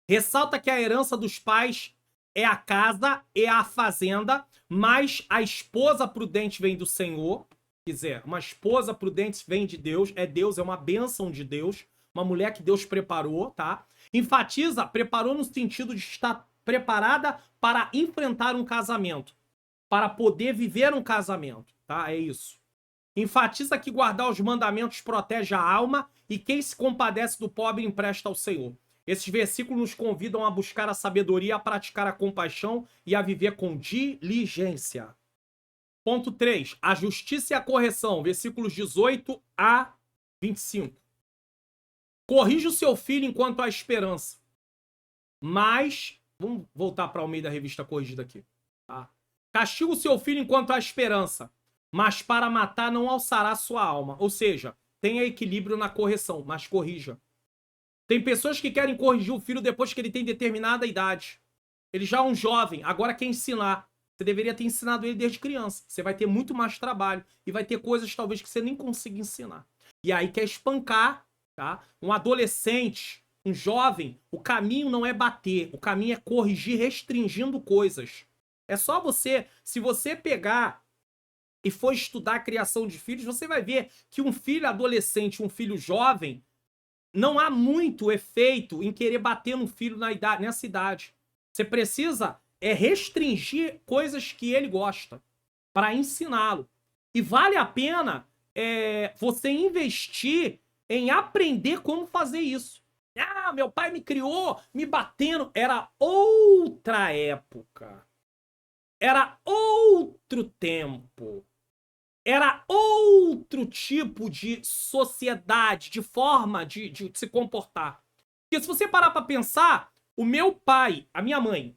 Ressalta que a herança dos pais é a casa, é a fazenda, mas a esposa prudente vem do Senhor. Quer dizer, uma esposa prudente vem de Deus, é uma bênção de Deus, uma mulher que Deus preparou, tá? Enfatiza, preparou no sentido de estar preparada para enfrentar um casamento, para poder viver um casamento, tá? É isso. Enfatiza que guardar os mandamentos protege a alma e quem se compadece do pobre empresta ao Senhor. Esses versículos nos convidam a buscar a sabedoria, a praticar a compaixão e a viver com diligência. Ponto 3. A justiça e a correção. Versículos 18 a 25. Corrija o seu filho enquanto há esperança. Mas... Vamos voltar para o meio da revista corrigida aqui. Tá? Castiga o seu filho enquanto há esperança. Mas para matar não alçará sua alma. Ou seja, tenha equilíbrio na correção, mas corrija. Tem pessoas que querem corrigir o filho depois que ele tem determinada idade. Ele já é um jovem, agora quer ensinar. Você deveria ter ensinado ele desde criança. Você vai ter muito mais trabalho e vai ter coisas talvez que você nem consiga ensinar. E aí quer espancar, tá? Um adolescente, um jovem, o caminho não é bater, o caminho é corrigir restringindo coisas. É só você, se você pegar e for estudar a criação de filhos, você vai ver que um filho adolescente, um filho jovem, não há muito efeito em querer bater no filho nessa idade. Você precisa restringir coisas que ele gosta para ensiná-lo. E vale a pena você investir em aprender como fazer isso. Ah, meu pai me criou me batendo. Era outra época. Era outro tempo. Era outro tipo de sociedade, de forma de se comportar. Porque se você parar para pensar, o meu pai, a minha mãe,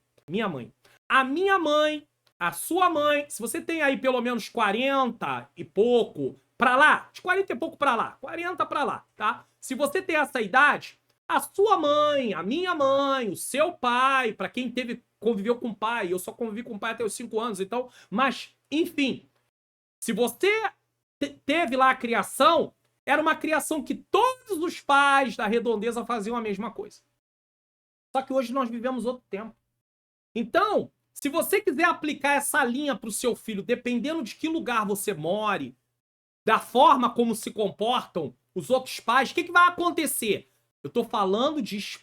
a sua mãe, se você tem aí pelo menos 40 e pouco para lá, de 40 e pouco para lá, 40 para lá, tá? Se você tem essa idade, a sua mãe, a minha mãe, o seu pai, para quem conviveu com o pai, eu só convivi com o pai até os 5 anos, então, mas, enfim, se você teve lá a criação, era uma criação que todos os pais da redondeza faziam a mesma coisa. Só que hoje nós vivemos outro tempo. Então, se você quiser aplicar essa linha para o seu filho, dependendo de que lugar você more, da forma como se comportam os outros pais, o que vai acontecer? Eu tô falando de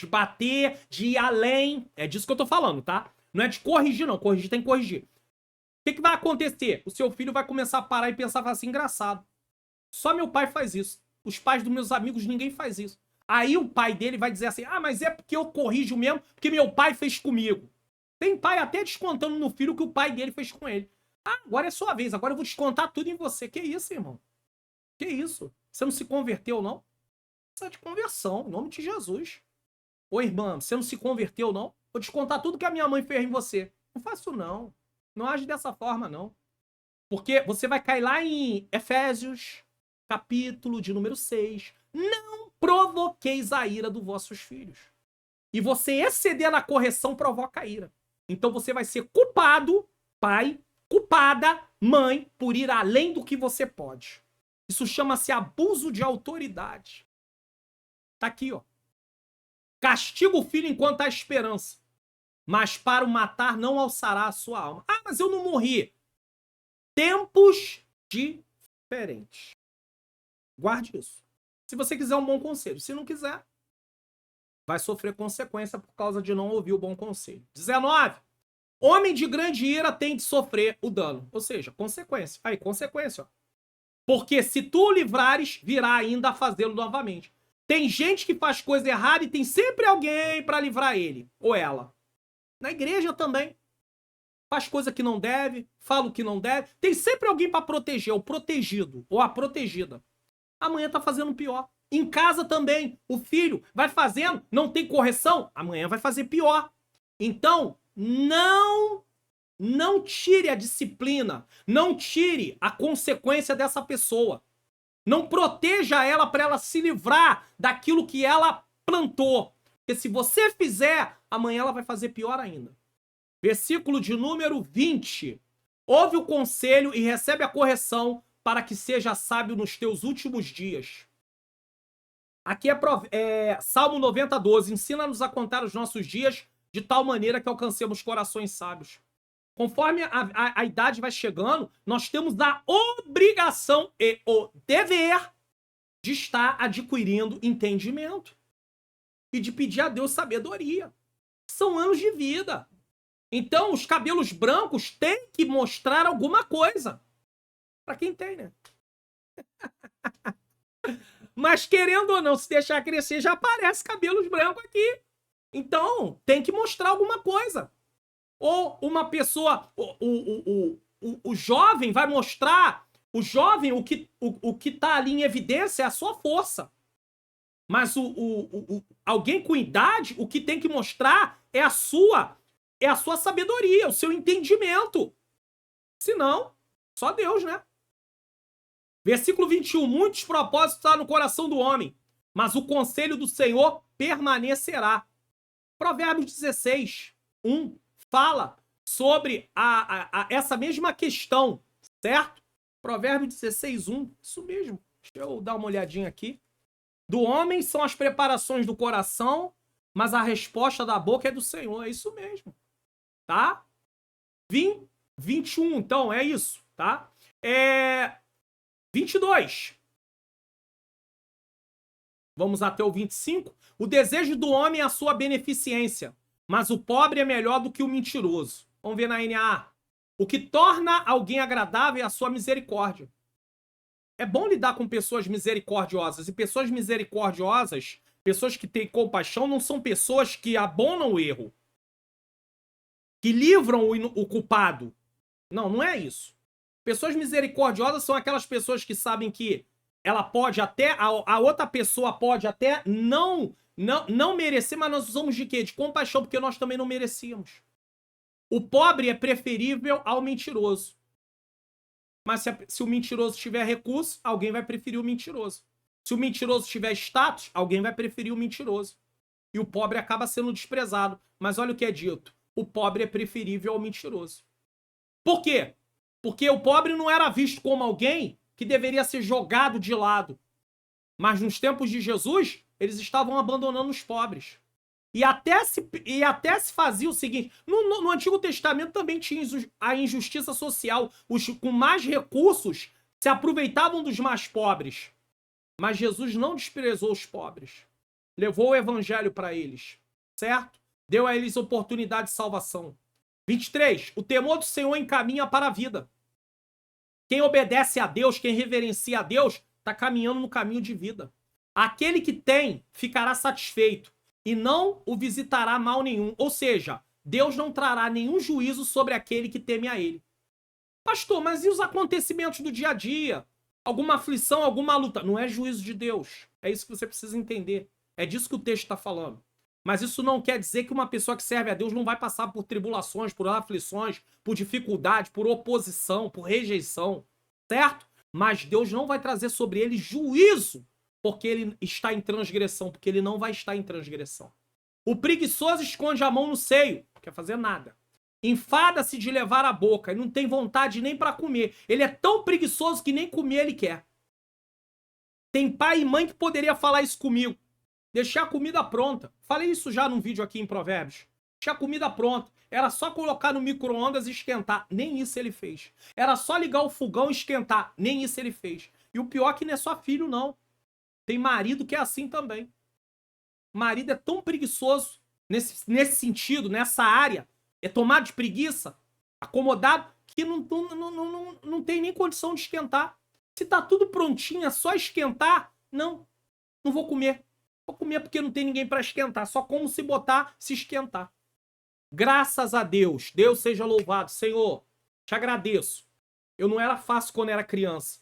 bater, de ir além. É disso que eu tô falando, tá? Não é de corrigir, não. Corrigir tem que corrigir. O que vai acontecer? O seu filho vai começar a parar e pensar assim, engraçado. Só meu pai faz isso. Os pais dos meus amigos, ninguém faz isso. Aí o pai dele vai dizer assim, ah, mas é porque eu corrijo mesmo, porque meu pai fez comigo. Tem pai até descontando no filho o que o pai dele fez com ele. Ah, agora é sua vez, agora eu vou descontar tudo em você. Que isso, irmão? Que isso? Você não se converteu, não? Precisa de conversão, em nome de Jesus. Ô, irmã, você não se converteu, não? Vou descontar tudo que a minha mãe fez em você. Não faço, não. Não age dessa forma, não. Porque você vai cair lá em Efésios, capítulo de número 6. Não provoqueis a ira dos vossos filhos. E você exceder na correção provoca a ira. Então você vai ser culpado, pai, culpada, mãe, por ir além do que você pode. Isso chama-se abuso de autoridade. Tá aqui, ó. Castiga o filho enquanto há esperança, mas para o matar não alçará a sua alma. Ah, mas eu não morri. Tempos diferentes. Guarde isso. Se você quiser um bom conselho. Se não quiser, vai sofrer consequência por causa de não ouvir o bom conselho. 19. Homem de grande ira tem de sofrer o dano. Ou seja, consequência. Aí, consequência, ó. Porque se tu o livrares, virá ainda a fazê-lo novamente. Tem gente que faz coisa errada e tem sempre alguém para livrar ele ou ela. Na igreja também. Faz coisa que não deve, fala o que não deve. Tem sempre alguém para proteger, o protegido ou a protegida. Amanhã tá fazendo pior. Em casa também, o filho vai fazendo, não tem correção, amanhã vai fazer pior. Então, não tire a disciplina, não tire a consequência dessa pessoa. Não proteja ela para ela se livrar daquilo que ela plantou. Porque se você fizer, amanhã ela vai fazer pior ainda. Versículo de número 20. Ouve o conselho e recebe a correção para que seja sábio nos teus últimos dias. Aqui é Salmo 90, 12. Ensina-nos a contar os nossos dias de tal maneira que alcancemos corações sábios. Conforme a idade vai chegando, nós temos a obrigação e o dever de estar adquirindo entendimento e de pedir a Deus sabedoria. São anos de vida. Então, os cabelos brancos têm que mostrar alguma coisa. Para quem tem, né? Mas querendo ou não, se deixar crescer, já aparece cabelos brancos aqui. Então, tem que mostrar alguma coisa. Ou uma pessoa, o jovem vai mostrar, o jovem, o que tá ali em evidência é a sua força. Mas alguém com idade, o que tem que mostrar é a sua sabedoria, o seu entendimento. Senão, só Deus, né? Versículo 21. Muitos propósitos estão no coração do homem, mas o conselho do Senhor permanecerá. Provérbios 16, 1 fala sobre essa mesma questão, certo? Provérbios 16, 1. Isso mesmo. Deixa eu dar uma olhadinha aqui. Do homem são as preparações do coração, mas a resposta da boca é do Senhor. É isso mesmo. Tá? 21, então, é isso, tá? 22. Vamos até o 25. O desejo do homem é a sua beneficência, mas o pobre é melhor do que o mentiroso. Vamos ver na NA. O que torna alguém agradável é a sua misericórdia. É bom lidar com pessoas misericordiosas. E pessoas misericordiosas, pessoas que têm compaixão, não são pessoas que abonam o erro, que livram o culpado. Não, não é isso. Pessoas misericordiosas são aquelas pessoas que sabem que ela pode até, a outra pessoa pode até não merecer, mas nós usamos de quê? De compaixão, porque nós também não merecíamos. O pobre é preferível ao mentiroso. Mas se o mentiroso tiver recurso, alguém vai preferir o mentiroso. Se o mentiroso tiver status, alguém vai preferir o mentiroso. E o pobre acaba sendo desprezado. Mas olha o que é dito. O pobre é preferível ao mentiroso. Por quê? Porque o pobre não era visto como alguém que deveria ser jogado de lado. Mas nos tempos de Jesus, eles estavam abandonando os pobres. E até se fazia o seguinte, no Antigo Testamento também tinha a injustiça social. Os com mais recursos se aproveitavam dos mais pobres. Mas Jesus não desprezou os pobres. Levou o evangelho para eles, certo? Deu a eles oportunidade de salvação. 23. O temor do Senhor encaminha para a vida. Quem obedece a Deus, quem reverencia a Deus, está caminhando no caminho de vida. Aquele que tem, ficará satisfeito e não o visitará mal nenhum. Ou seja, Deus não trará nenhum juízo sobre aquele que teme a ele. Pastor, mas e os acontecimentos do dia a dia? Alguma aflição, alguma luta? Não é juízo de Deus. É isso que você precisa entender. É disso que o texto está falando. Mas isso não quer dizer que uma pessoa que serve a Deus não vai passar por tribulações, por aflições, por dificuldade, por oposição, por rejeição, certo? Mas Deus não vai trazer sobre ele juízo porque ele está em transgressão, porque ele não vai estar em transgressão. O preguiçoso esconde a mão no seio, não quer fazer nada. Enfada-se de levar a boca e não tem vontade nem para comer. Ele é tão preguiçoso que nem comer ele quer. Tem pai e mãe que poderia falar isso comigo. Deixar a comida pronta. Falei isso já num vídeo aqui em Provérbios. Deixar a comida pronta. Era só colocar no micro-ondas e esquentar. Nem isso ele fez. Era só ligar o fogão e esquentar. Nem isso ele fez. E o pior é que não é só filho, não. Tem marido que é assim também. Marido é tão preguiçoso nesse sentido, nessa área. É tomado de preguiça, acomodado, que não tem nem condição de esquentar. Se tá tudo prontinho, é só esquentar. Não vou comer. Vou comer porque não tem ninguém para esquentar. Só como se botar, se esquentar. Graças a Deus. Deus seja louvado. Senhor, te agradeço. Eu não era fácil quando era criança.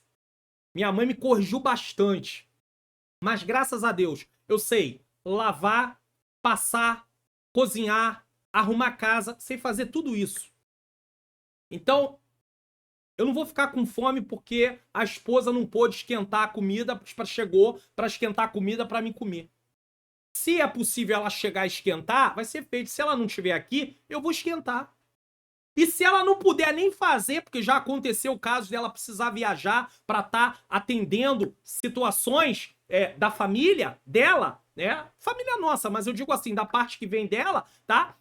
Minha mãe me corrigiu bastante. Mas graças a Deus, eu sei lavar, passar, cozinhar, arrumar casa, sei fazer tudo isso. Então, eu não vou ficar com fome porque a esposa não pôde esquentar a comida, chegou para esquentar a comida para mim comer. Se é possível ela chegar a esquentar, vai ser feito. Se ela não estiver aqui, eu vou esquentar. E se ela não puder nem fazer, porque já aconteceu o caso dela precisar viajar para estar atendendo situações da família dela, né? Família nossa, mas eu digo assim, da parte que vem dela, tá?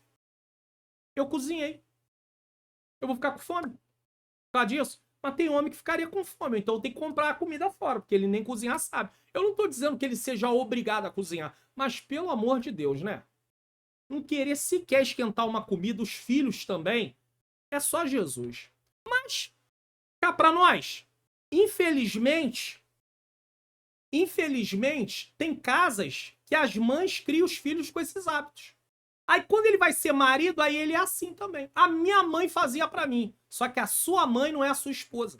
Eu cozinhei. Eu vou ficar com fome. Por causa disso. Mas tem homem que ficaria com fome, então tem que comprar a comida fora, porque ele nem cozinhar sabe. Eu não tô dizendo que ele seja obrigado a cozinhar, mas pelo amor de Deus, né? Não querer sequer esquentar uma comida, os filhos também, é só Jesus. Mas, cá pra nós, infelizmente, Infelizmente, tem casas que as mães criam os filhos com esses hábitos. Aí quando ele vai ser marido, aí ele é assim também. A minha mãe fazia pra mim. Só que a sua mãe não é a sua esposa.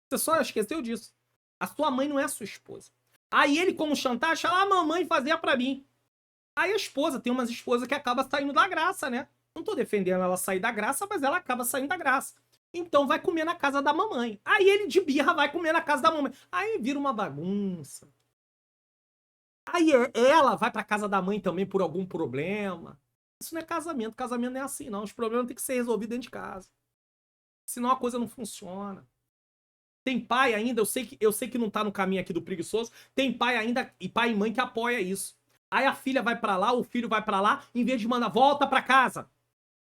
Você só esqueceu disso. A sua mãe não é a sua esposa. Aí ele, como chantagem, fala, a mamãe fazia pra mim. Aí a esposa, tem umas esposas que acaba saindo da graça, né? Não tô defendendo ela sair da graça, mas ela acaba saindo da graça. Então vai comer na casa da mamãe. Aí ele de birra vai comer na casa da mamãe. Aí vira uma bagunça. Aí ela vai pra casa da mãe também por algum problema. Isso não é casamento. Casamento não é assim, não. Os problemas têm que ser resolvidos dentro de casa. Senão a coisa não funciona. Tem pai ainda, eu sei que não tá no caminho aqui do preguiçoso. Tem pai ainda, e pai e mãe que apoia isso. Aí a filha vai pra lá, o filho vai pra lá, em vez de mandar volta pra casa.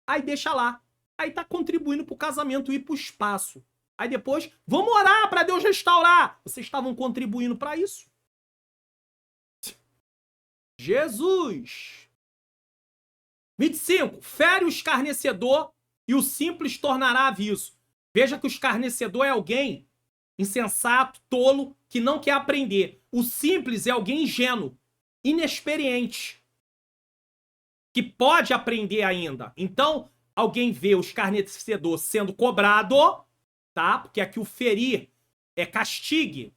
Aí deixa lá. Aí tá contribuindo pro casamento ir pro espaço. Aí depois, vamos orar pra Deus restaurar. Vocês estavam contribuindo pra isso? Jesus! 25. Fere o escarnecedor e o simples tornará aviso. Veja que o escarnecedor é alguém insensato, tolo, que não quer aprender. O simples é alguém ingênuo, inexperiente, que pode aprender ainda. Então, alguém vê o escarnecedor sendo cobrado, tá? Porque aqui o ferir é castigue,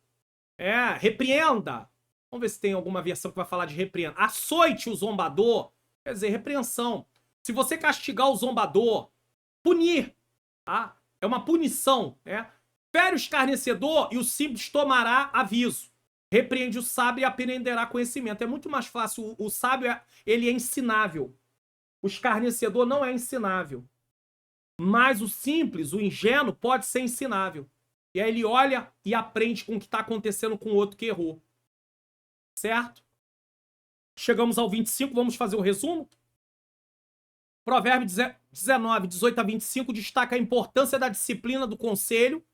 repreenda. Vamos ver se tem alguma versão que vai falar de repreenda. Açoite o zombador, quer dizer, repreensão. Se você castigar o zombador, punir, tá? É uma punição, Fere o escarnecedor e o simples tomará aviso. Repreende o sábio e aprenderá conhecimento. É muito mais fácil. O sábio, ele é ensinável. O escarnecedor não é ensinável. Mas o simples, o ingênuo, pode ser ensinável. E aí ele olha e aprende com o que está acontecendo com o outro que errou. Certo? Chegamos ao 25, vamos fazer o resumo? Provérbio 19, 18 a 25 destaca a importância da disciplina do conselho,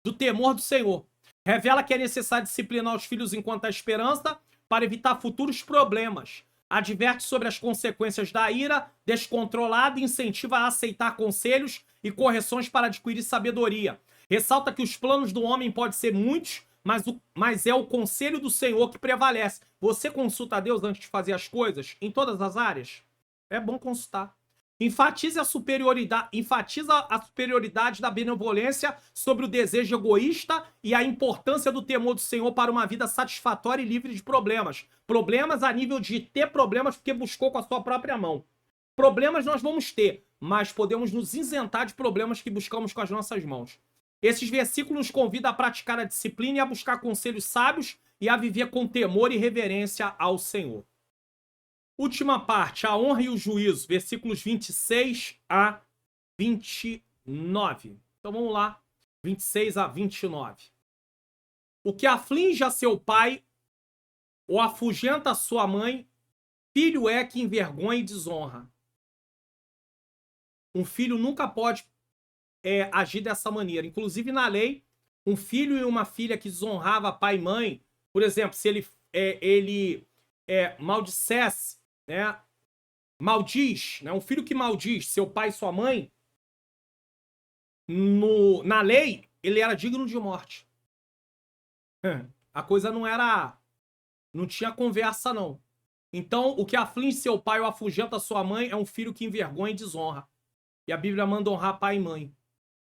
do temor do Senhor. Revela que é necessário disciplinar os filhos enquanto há esperança para evitar futuros problemas. Adverte sobre as consequências da ira descontrolada e incentiva a aceitar conselhos e correções para adquirir sabedoria. Ressalta que os planos do homem podem ser muitos, mas é o conselho do Senhor que prevalece. Você consulta a Deus antes de fazer as coisas em todas as áreas? É bom consultar. Enfatiza a superioridade da benevolência sobre o desejo egoísta e a importância do temor do Senhor para uma vida satisfatória e livre de problemas. Problemas a nível de ter problemas porque buscou com a sua própria mão. Problemas nós vamos ter, mas podemos nos isentar de problemas que buscamos com as nossas mãos. Esses versículos nos convidam a praticar a disciplina e a buscar conselhos sábios e a viver com temor e reverência ao Senhor. Última parte, a honra e o juízo, versículos 26 a 29. Então vamos lá, 26 a 29. O que aflige a seu pai ou afugenta a sua mãe, filho é que envergonha e desonra. Um filho nunca pode agir dessa maneira. Inclusive na lei, um filho e uma filha que desonrava pai e mãe, por exemplo, se ele maldissesse, maldiz, um filho que maldiz seu pai e sua mãe, na lei, ele era digno de morte. A coisa não tinha conversa, não. Então, o que aflige seu pai ou afugenta sua mãe é um filho que envergonha e desonra. E a Bíblia manda honrar pai e mãe.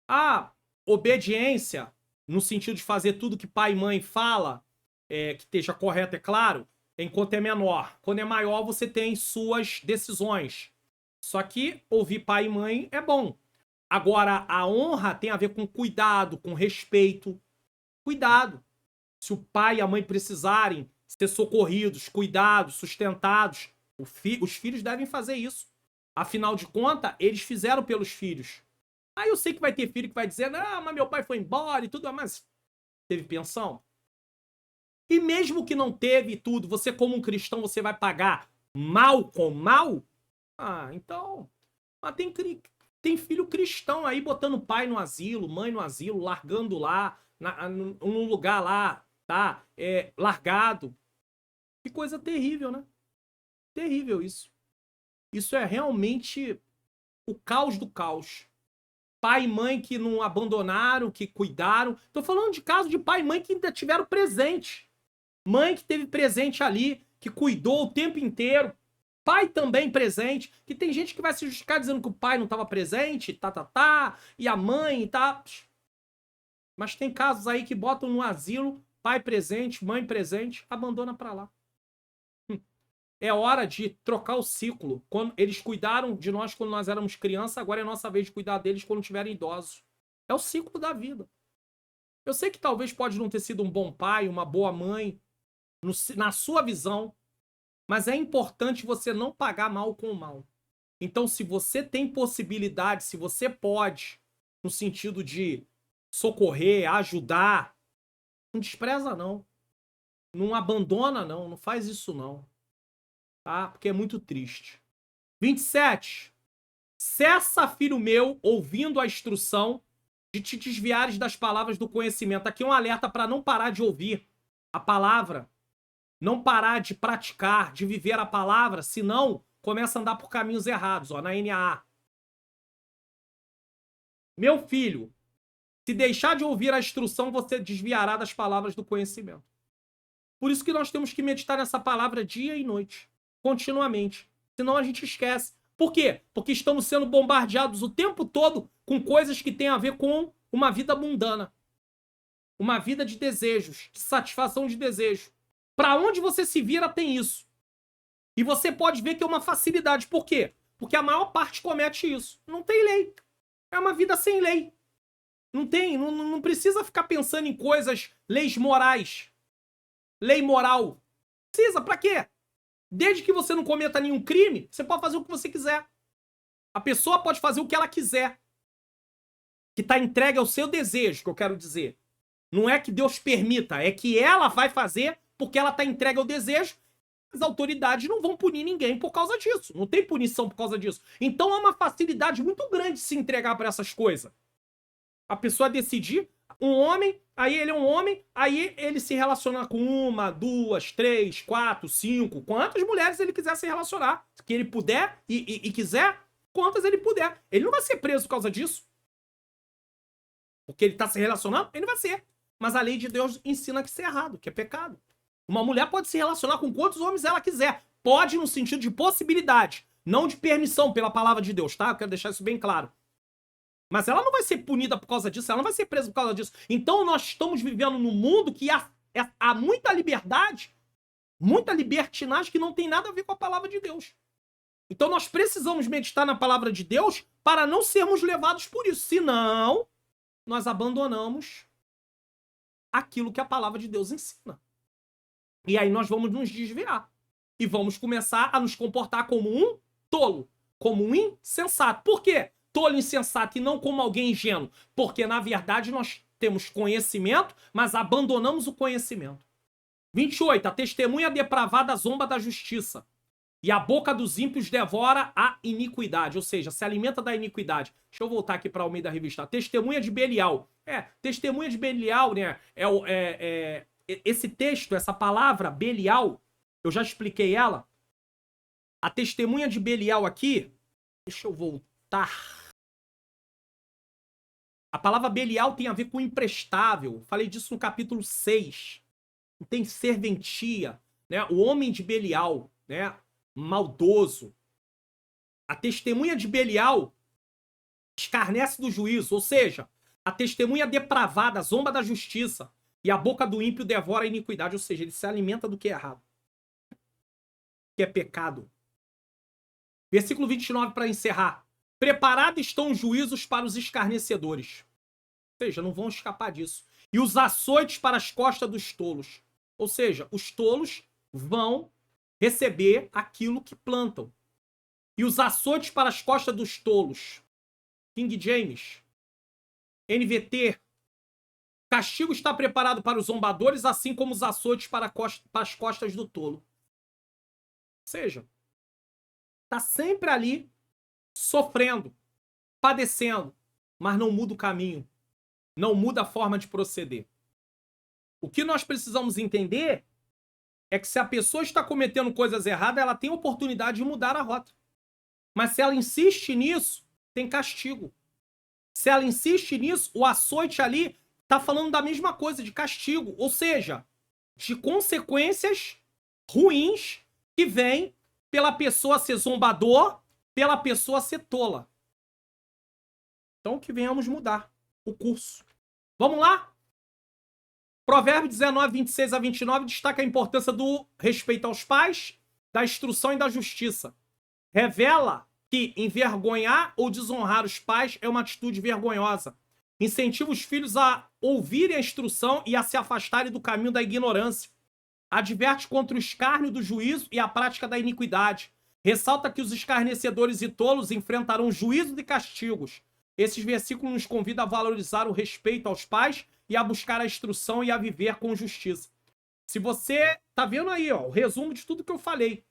A obediência, no sentido de fazer tudo que pai e mãe fala, que esteja correto, é claro, enquanto é menor. Quando é maior, você tem suas decisões. Só que ouvir pai e mãe é bom. Agora, a honra tem a ver com cuidado, com respeito. Cuidado. Se o pai e a mãe precisarem ser socorridos, cuidados, sustentados, os filhos devem fazer isso. Afinal de contas, eles fizeram pelos filhos. Aí eu sei que vai ter filho que vai dizer, não, mas meu pai foi embora e tudo, mas teve pensão? E mesmo que não teve tudo, você como um cristão, você vai pagar mal com mal? Então... Mas tem filho cristão aí botando pai no asilo, mãe no asilo, largando lá, num lugar lá, tá? Largado. Que coisa terrível, né? Terrível isso. Isso é realmente o caos do caos. Pai e mãe que não abandonaram, que cuidaram. Tô falando de caso de pai e mãe que ainda tiveram presente. Mãe que teve presente ali, que cuidou o tempo inteiro. Pai também presente. Que tem gente que vai se justificar dizendo que o pai não estava presente, e a mãe, tá. Mas tem casos aí que botam no asilo, pai presente, mãe presente, abandona pra lá. É hora de trocar o ciclo. Quando eles cuidaram de nós quando nós éramos crianças, agora é nossa vez de cuidar deles quando tiverem idosos. É o ciclo da vida. Eu sei que talvez pode não ter sido um bom pai, uma boa mãe, na sua visão, mas é importante você não pagar mal com o mal. Então, se você tem possibilidade, se você pode, no sentido de socorrer, ajudar, não despreza não. Não abandona não, não faz isso não. Tá? Porque é muito triste. 27. Cessa, filho meu, ouvindo a instrução de te desviares das palavras do conhecimento. Aqui é um alerta para não parar de ouvir a palavra, não parar de praticar, de viver a palavra, senão começa a andar por caminhos errados, ó, na NAA. Meu filho, se deixar de ouvir a instrução, você desviará das palavras do conhecimento. Por isso que nós temos que meditar nessa palavra dia e noite, continuamente. Senão a gente esquece. Por quê? Porque estamos sendo bombardeados o tempo todo com coisas que têm a ver com uma vida mundana. Uma vida de desejos, de satisfação de desejo. Para onde você se vira tem isso. E você pode ver que é uma facilidade. Por quê? Porque a maior parte comete isso. Não tem lei. É uma vida sem lei. Não precisa ficar pensando em coisas, leis morais. Lei moral. Precisa, pra quê? Desde que você não cometa nenhum crime, você pode fazer o que você quiser. A pessoa pode fazer o que ela quiser. Que tá entregue ao seu desejo, que eu quero dizer. Não é que Deus permita, é que ela vai fazer porque ela tá entregue ao desejo. As autoridades não vão punir ninguém por causa disso. Não tem punição por causa disso. Então há uma facilidade muito grande de se entregar para essas coisas. A pessoa decidir, um homem, aí ele é um homem, aí ele se relaciona com 1, 2, 3, 4, 5, quantas mulheres ele quiser se relacionar. Que ele puder e quiser, quantas ele puder. Ele não vai ser preso por causa disso. Porque ele está se relacionando, ele não vai ser. Mas a lei de Deus ensina que isso é errado, que é pecado. Uma mulher pode se relacionar com quantos homens ela quiser. Pode no sentido de possibilidade, não de permissão pela palavra de Deus, tá? Eu quero deixar isso bem claro. Mas ela não vai ser punida por causa disso, ela não vai ser presa por causa disso. Então nós estamos vivendo num mundo que há muita liberdade, muita libertinagem que não tem nada a ver com a palavra de Deus. Então nós precisamos meditar na palavra de Deus para não sermos levados por isso. Senão, nós abandonamos aquilo que a palavra de Deus ensina. E aí nós vamos nos desviar. E vamos começar a nos comportar como um tolo, como um insensato. Por quê? Tolo, insensato e não como alguém ingênuo. Porque, na verdade, nós temos conhecimento, mas abandonamos o conhecimento. 28. A testemunha depravada zomba da justiça. E a boca dos ímpios devora a iniquidade. Ou seja, se alimenta da iniquidade. Deixa eu voltar aqui para o meio da revista. A testemunha de Belial. Testemunha de Belial, né? Esse texto, essa palavra, Belial, eu já expliquei ela. A testemunha de Belial aqui, deixa eu voltar. A palavra Belial tem a ver com imprestável. Falei disso no capítulo 6. Tem serventia, né? O homem de Belial, né? Maldoso. A testemunha de Belial escarnece do juízo, ou seja, a testemunha depravada zomba da justiça. E a boca do ímpio devora a iniquidade, ou seja, ele se alimenta do que é errado. Que é pecado. Versículo 29 para encerrar. Preparados estão os juízos para os escarnecedores. Ou seja, não vão escapar disso. E os açoites para as costas dos tolos. Ou seja, os tolos vão receber aquilo que plantam. E os açoites para as costas dos tolos. King James. NVT. Castigo está preparado para os zombadores, assim como os açoites para as costas do tolo. Ou seja, está sempre ali sofrendo, padecendo, mas não muda o caminho, não muda a forma de proceder. O que nós precisamos entender é que se a pessoa está cometendo coisas erradas, ela tem oportunidade de mudar a rota. Mas se ela insiste nisso, tem castigo. Se ela insiste nisso, o açoite ali está falando da mesma coisa, de castigo. Ou seja, de consequências ruins que vêm pela pessoa ser zombador, pela pessoa ser tola. Então que venhamos mudar o curso. Vamos lá? Provérbio 19, 26 a 29 destaca a importância do respeito aos pais, da instrução e da justiça. Revela que envergonhar ou desonrar os pais é uma atitude vergonhosa. Incentiva os filhos a ouvirem a instrução e a se afastarem do caminho da ignorância. Adverte contra o escárnio do juízo e a prática da iniquidade. Ressalta que os escarnecedores e tolos enfrentarão juízos e castigos. Esses versículos nos convidam a valorizar o respeito aos pais e a buscar a instrução e a viver com justiça. Se você tá vendo aí, ó, o resumo de tudo que eu falei.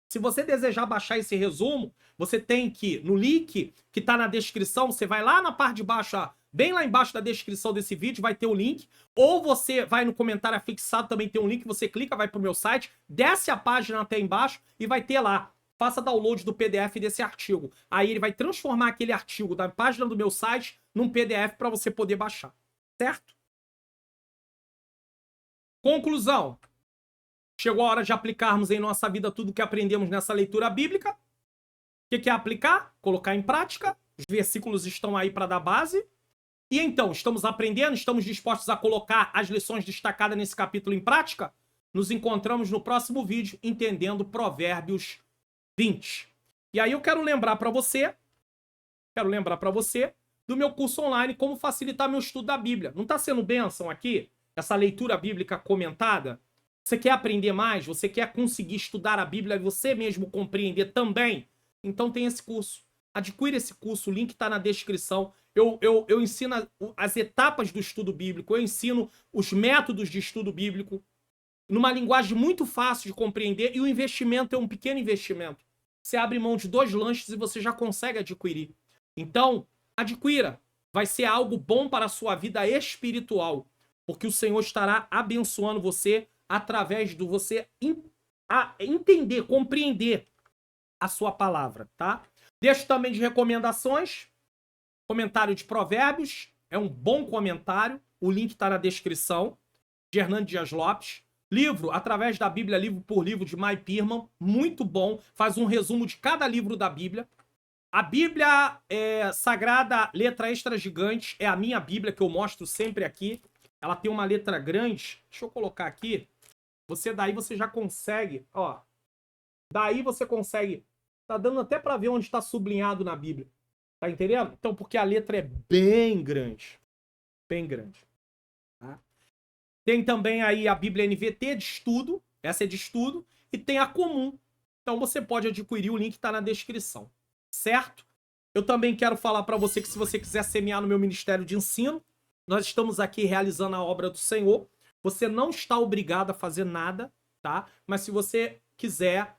Se você desejar baixar esse resumo, você tem que, no link que tá na descrição, você vai lá na parte de baixo, bem lá embaixo da descrição desse vídeo, vai ter o link. Ou você vai no comentário afixado, também tem um link, você clica, vai pro meu site, desce a página até embaixo e vai ter lá. Faça download do PDF desse artigo. Aí ele vai transformar aquele artigo da página do meu site num PDF para você poder baixar. Certo? Conclusão. Chegou a hora de aplicarmos em nossa vida tudo que aprendemos nessa leitura bíblica. O que é aplicar? Colocar em prática. Os versículos estão aí para dar base. E então, estamos aprendendo? Estamos dispostos a colocar as lições destacadas nesse capítulo em prática? Nos encontramos no próximo vídeo, entendendo Provérbios 20. E aí eu quero lembrar para você do meu curso online, como facilitar meu estudo da Bíblia. Não está sendo bênção aqui? Essa leitura bíblica comentada? Você quer aprender mais? Você quer conseguir estudar a Bíblia e você mesmo compreender também? Então tem esse curso. Adquira esse curso, o link está na descrição. Eu ensino as etapas do estudo bíblico, eu ensino os métodos de estudo bíblico, numa linguagem muito fácil de compreender, e o investimento é um pequeno investimento. Você abre mão de 2 lanches e você já consegue adquirir. Então, adquira. Vai ser algo bom para a sua vida espiritual, porque o Senhor estará abençoando você através do você entender, compreender a sua palavra, tá? Deixo também de recomendações, comentário de Provérbios, é um bom comentário, o link está na descrição, de Hernando Dias Lopes. Livro, através da Bíblia, livro por livro, de Mike Pirman, muito bom, faz um resumo de cada livro da Bíblia. A Bíblia Sagrada, letra extra gigante, é a minha Bíblia, que eu mostro sempre aqui. Ela tem uma letra grande, deixa eu colocar aqui. Daí você já consegue, ó. Daí você consegue, tá dando até para ver onde está sublinhado na Bíblia. Tá entendendo? Então, porque a letra é bem grande. Bem grande. Tá? Tem também aí a Bíblia NVT de estudo. Essa é de estudo. E tem a comum. Então você pode adquirir, o link está na descrição. Certo? Eu também quero falar para você que se você quiser semear no meu ministério de ensino, nós estamos aqui realizando a obra do Senhor. Você não está obrigado a fazer nada, tá? Mas se você quiser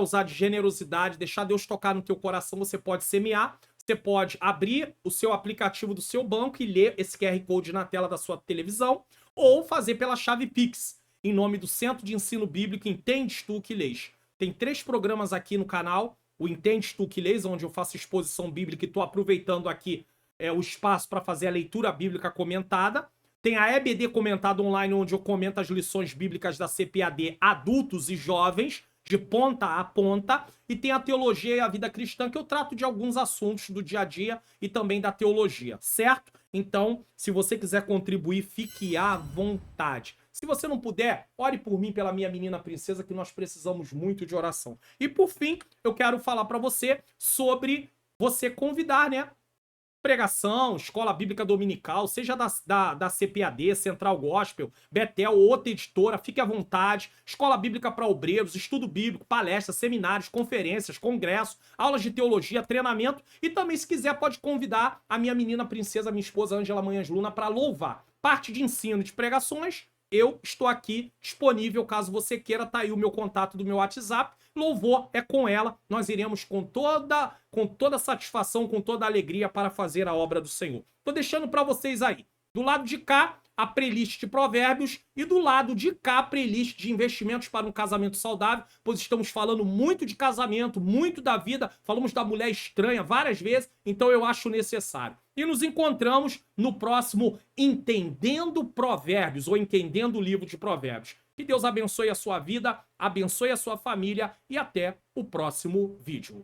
usar de generosidade, deixar Deus tocar no teu coração, você pode semear. Você pode abrir o seu aplicativo do seu banco e ler esse QR Code na tela da sua televisão, ou fazer pela chave Pix, em nome do Centro de Ensino Bíblico Entendes Tu Que Lês. Tem 3 programas aqui no canal, o Entendes Tu Que Lês, onde eu faço exposição bíblica e estou aproveitando aqui o espaço para fazer a leitura bíblica comentada. Tem a EBD Comentada Online, onde eu comento as lições bíblicas da CPAD adultos e jovens, de ponta a ponta. E tem a Teologia e a Vida Cristã, que eu trato de alguns assuntos do dia a dia e também da teologia, certo? Então, se você quiser contribuir, fique à vontade. Se você não puder, ore por mim, pela minha menina princesa, que nós precisamos muito de oração. E por fim, eu quero falar para você sobre você convidar, né? Pregação, escola bíblica dominical, seja da CPAD, Central Gospel, Betel ou outra editora, fique à vontade. Escola bíblica para obreiros, estudo bíblico, palestras, seminários, conferências, congressos, aulas de teologia, treinamento. E também, se quiser, pode convidar a minha menina princesa, minha esposa Ângela Manhãs Luna, para louvar. Parte de ensino de pregações, eu estou aqui disponível caso você queira. Tá aí o meu contato do meu WhatsApp. Louvor é com ela. Nós iremos com toda satisfação, com toda alegria para fazer a obra do Senhor. Tô deixando para vocês aí. Do lado de cá, a playlist de provérbios e do lado de cá a playlist de investimentos para um casamento saudável, pois estamos falando muito de casamento, muito da vida, falamos da mulher estranha várias vezes, então eu acho necessário. E nos encontramos no próximo Entendendo Provérbios, ou Entendendo o Livro de Provérbios. Que Deus abençoe a sua vida, abençoe a sua família e até o próximo vídeo.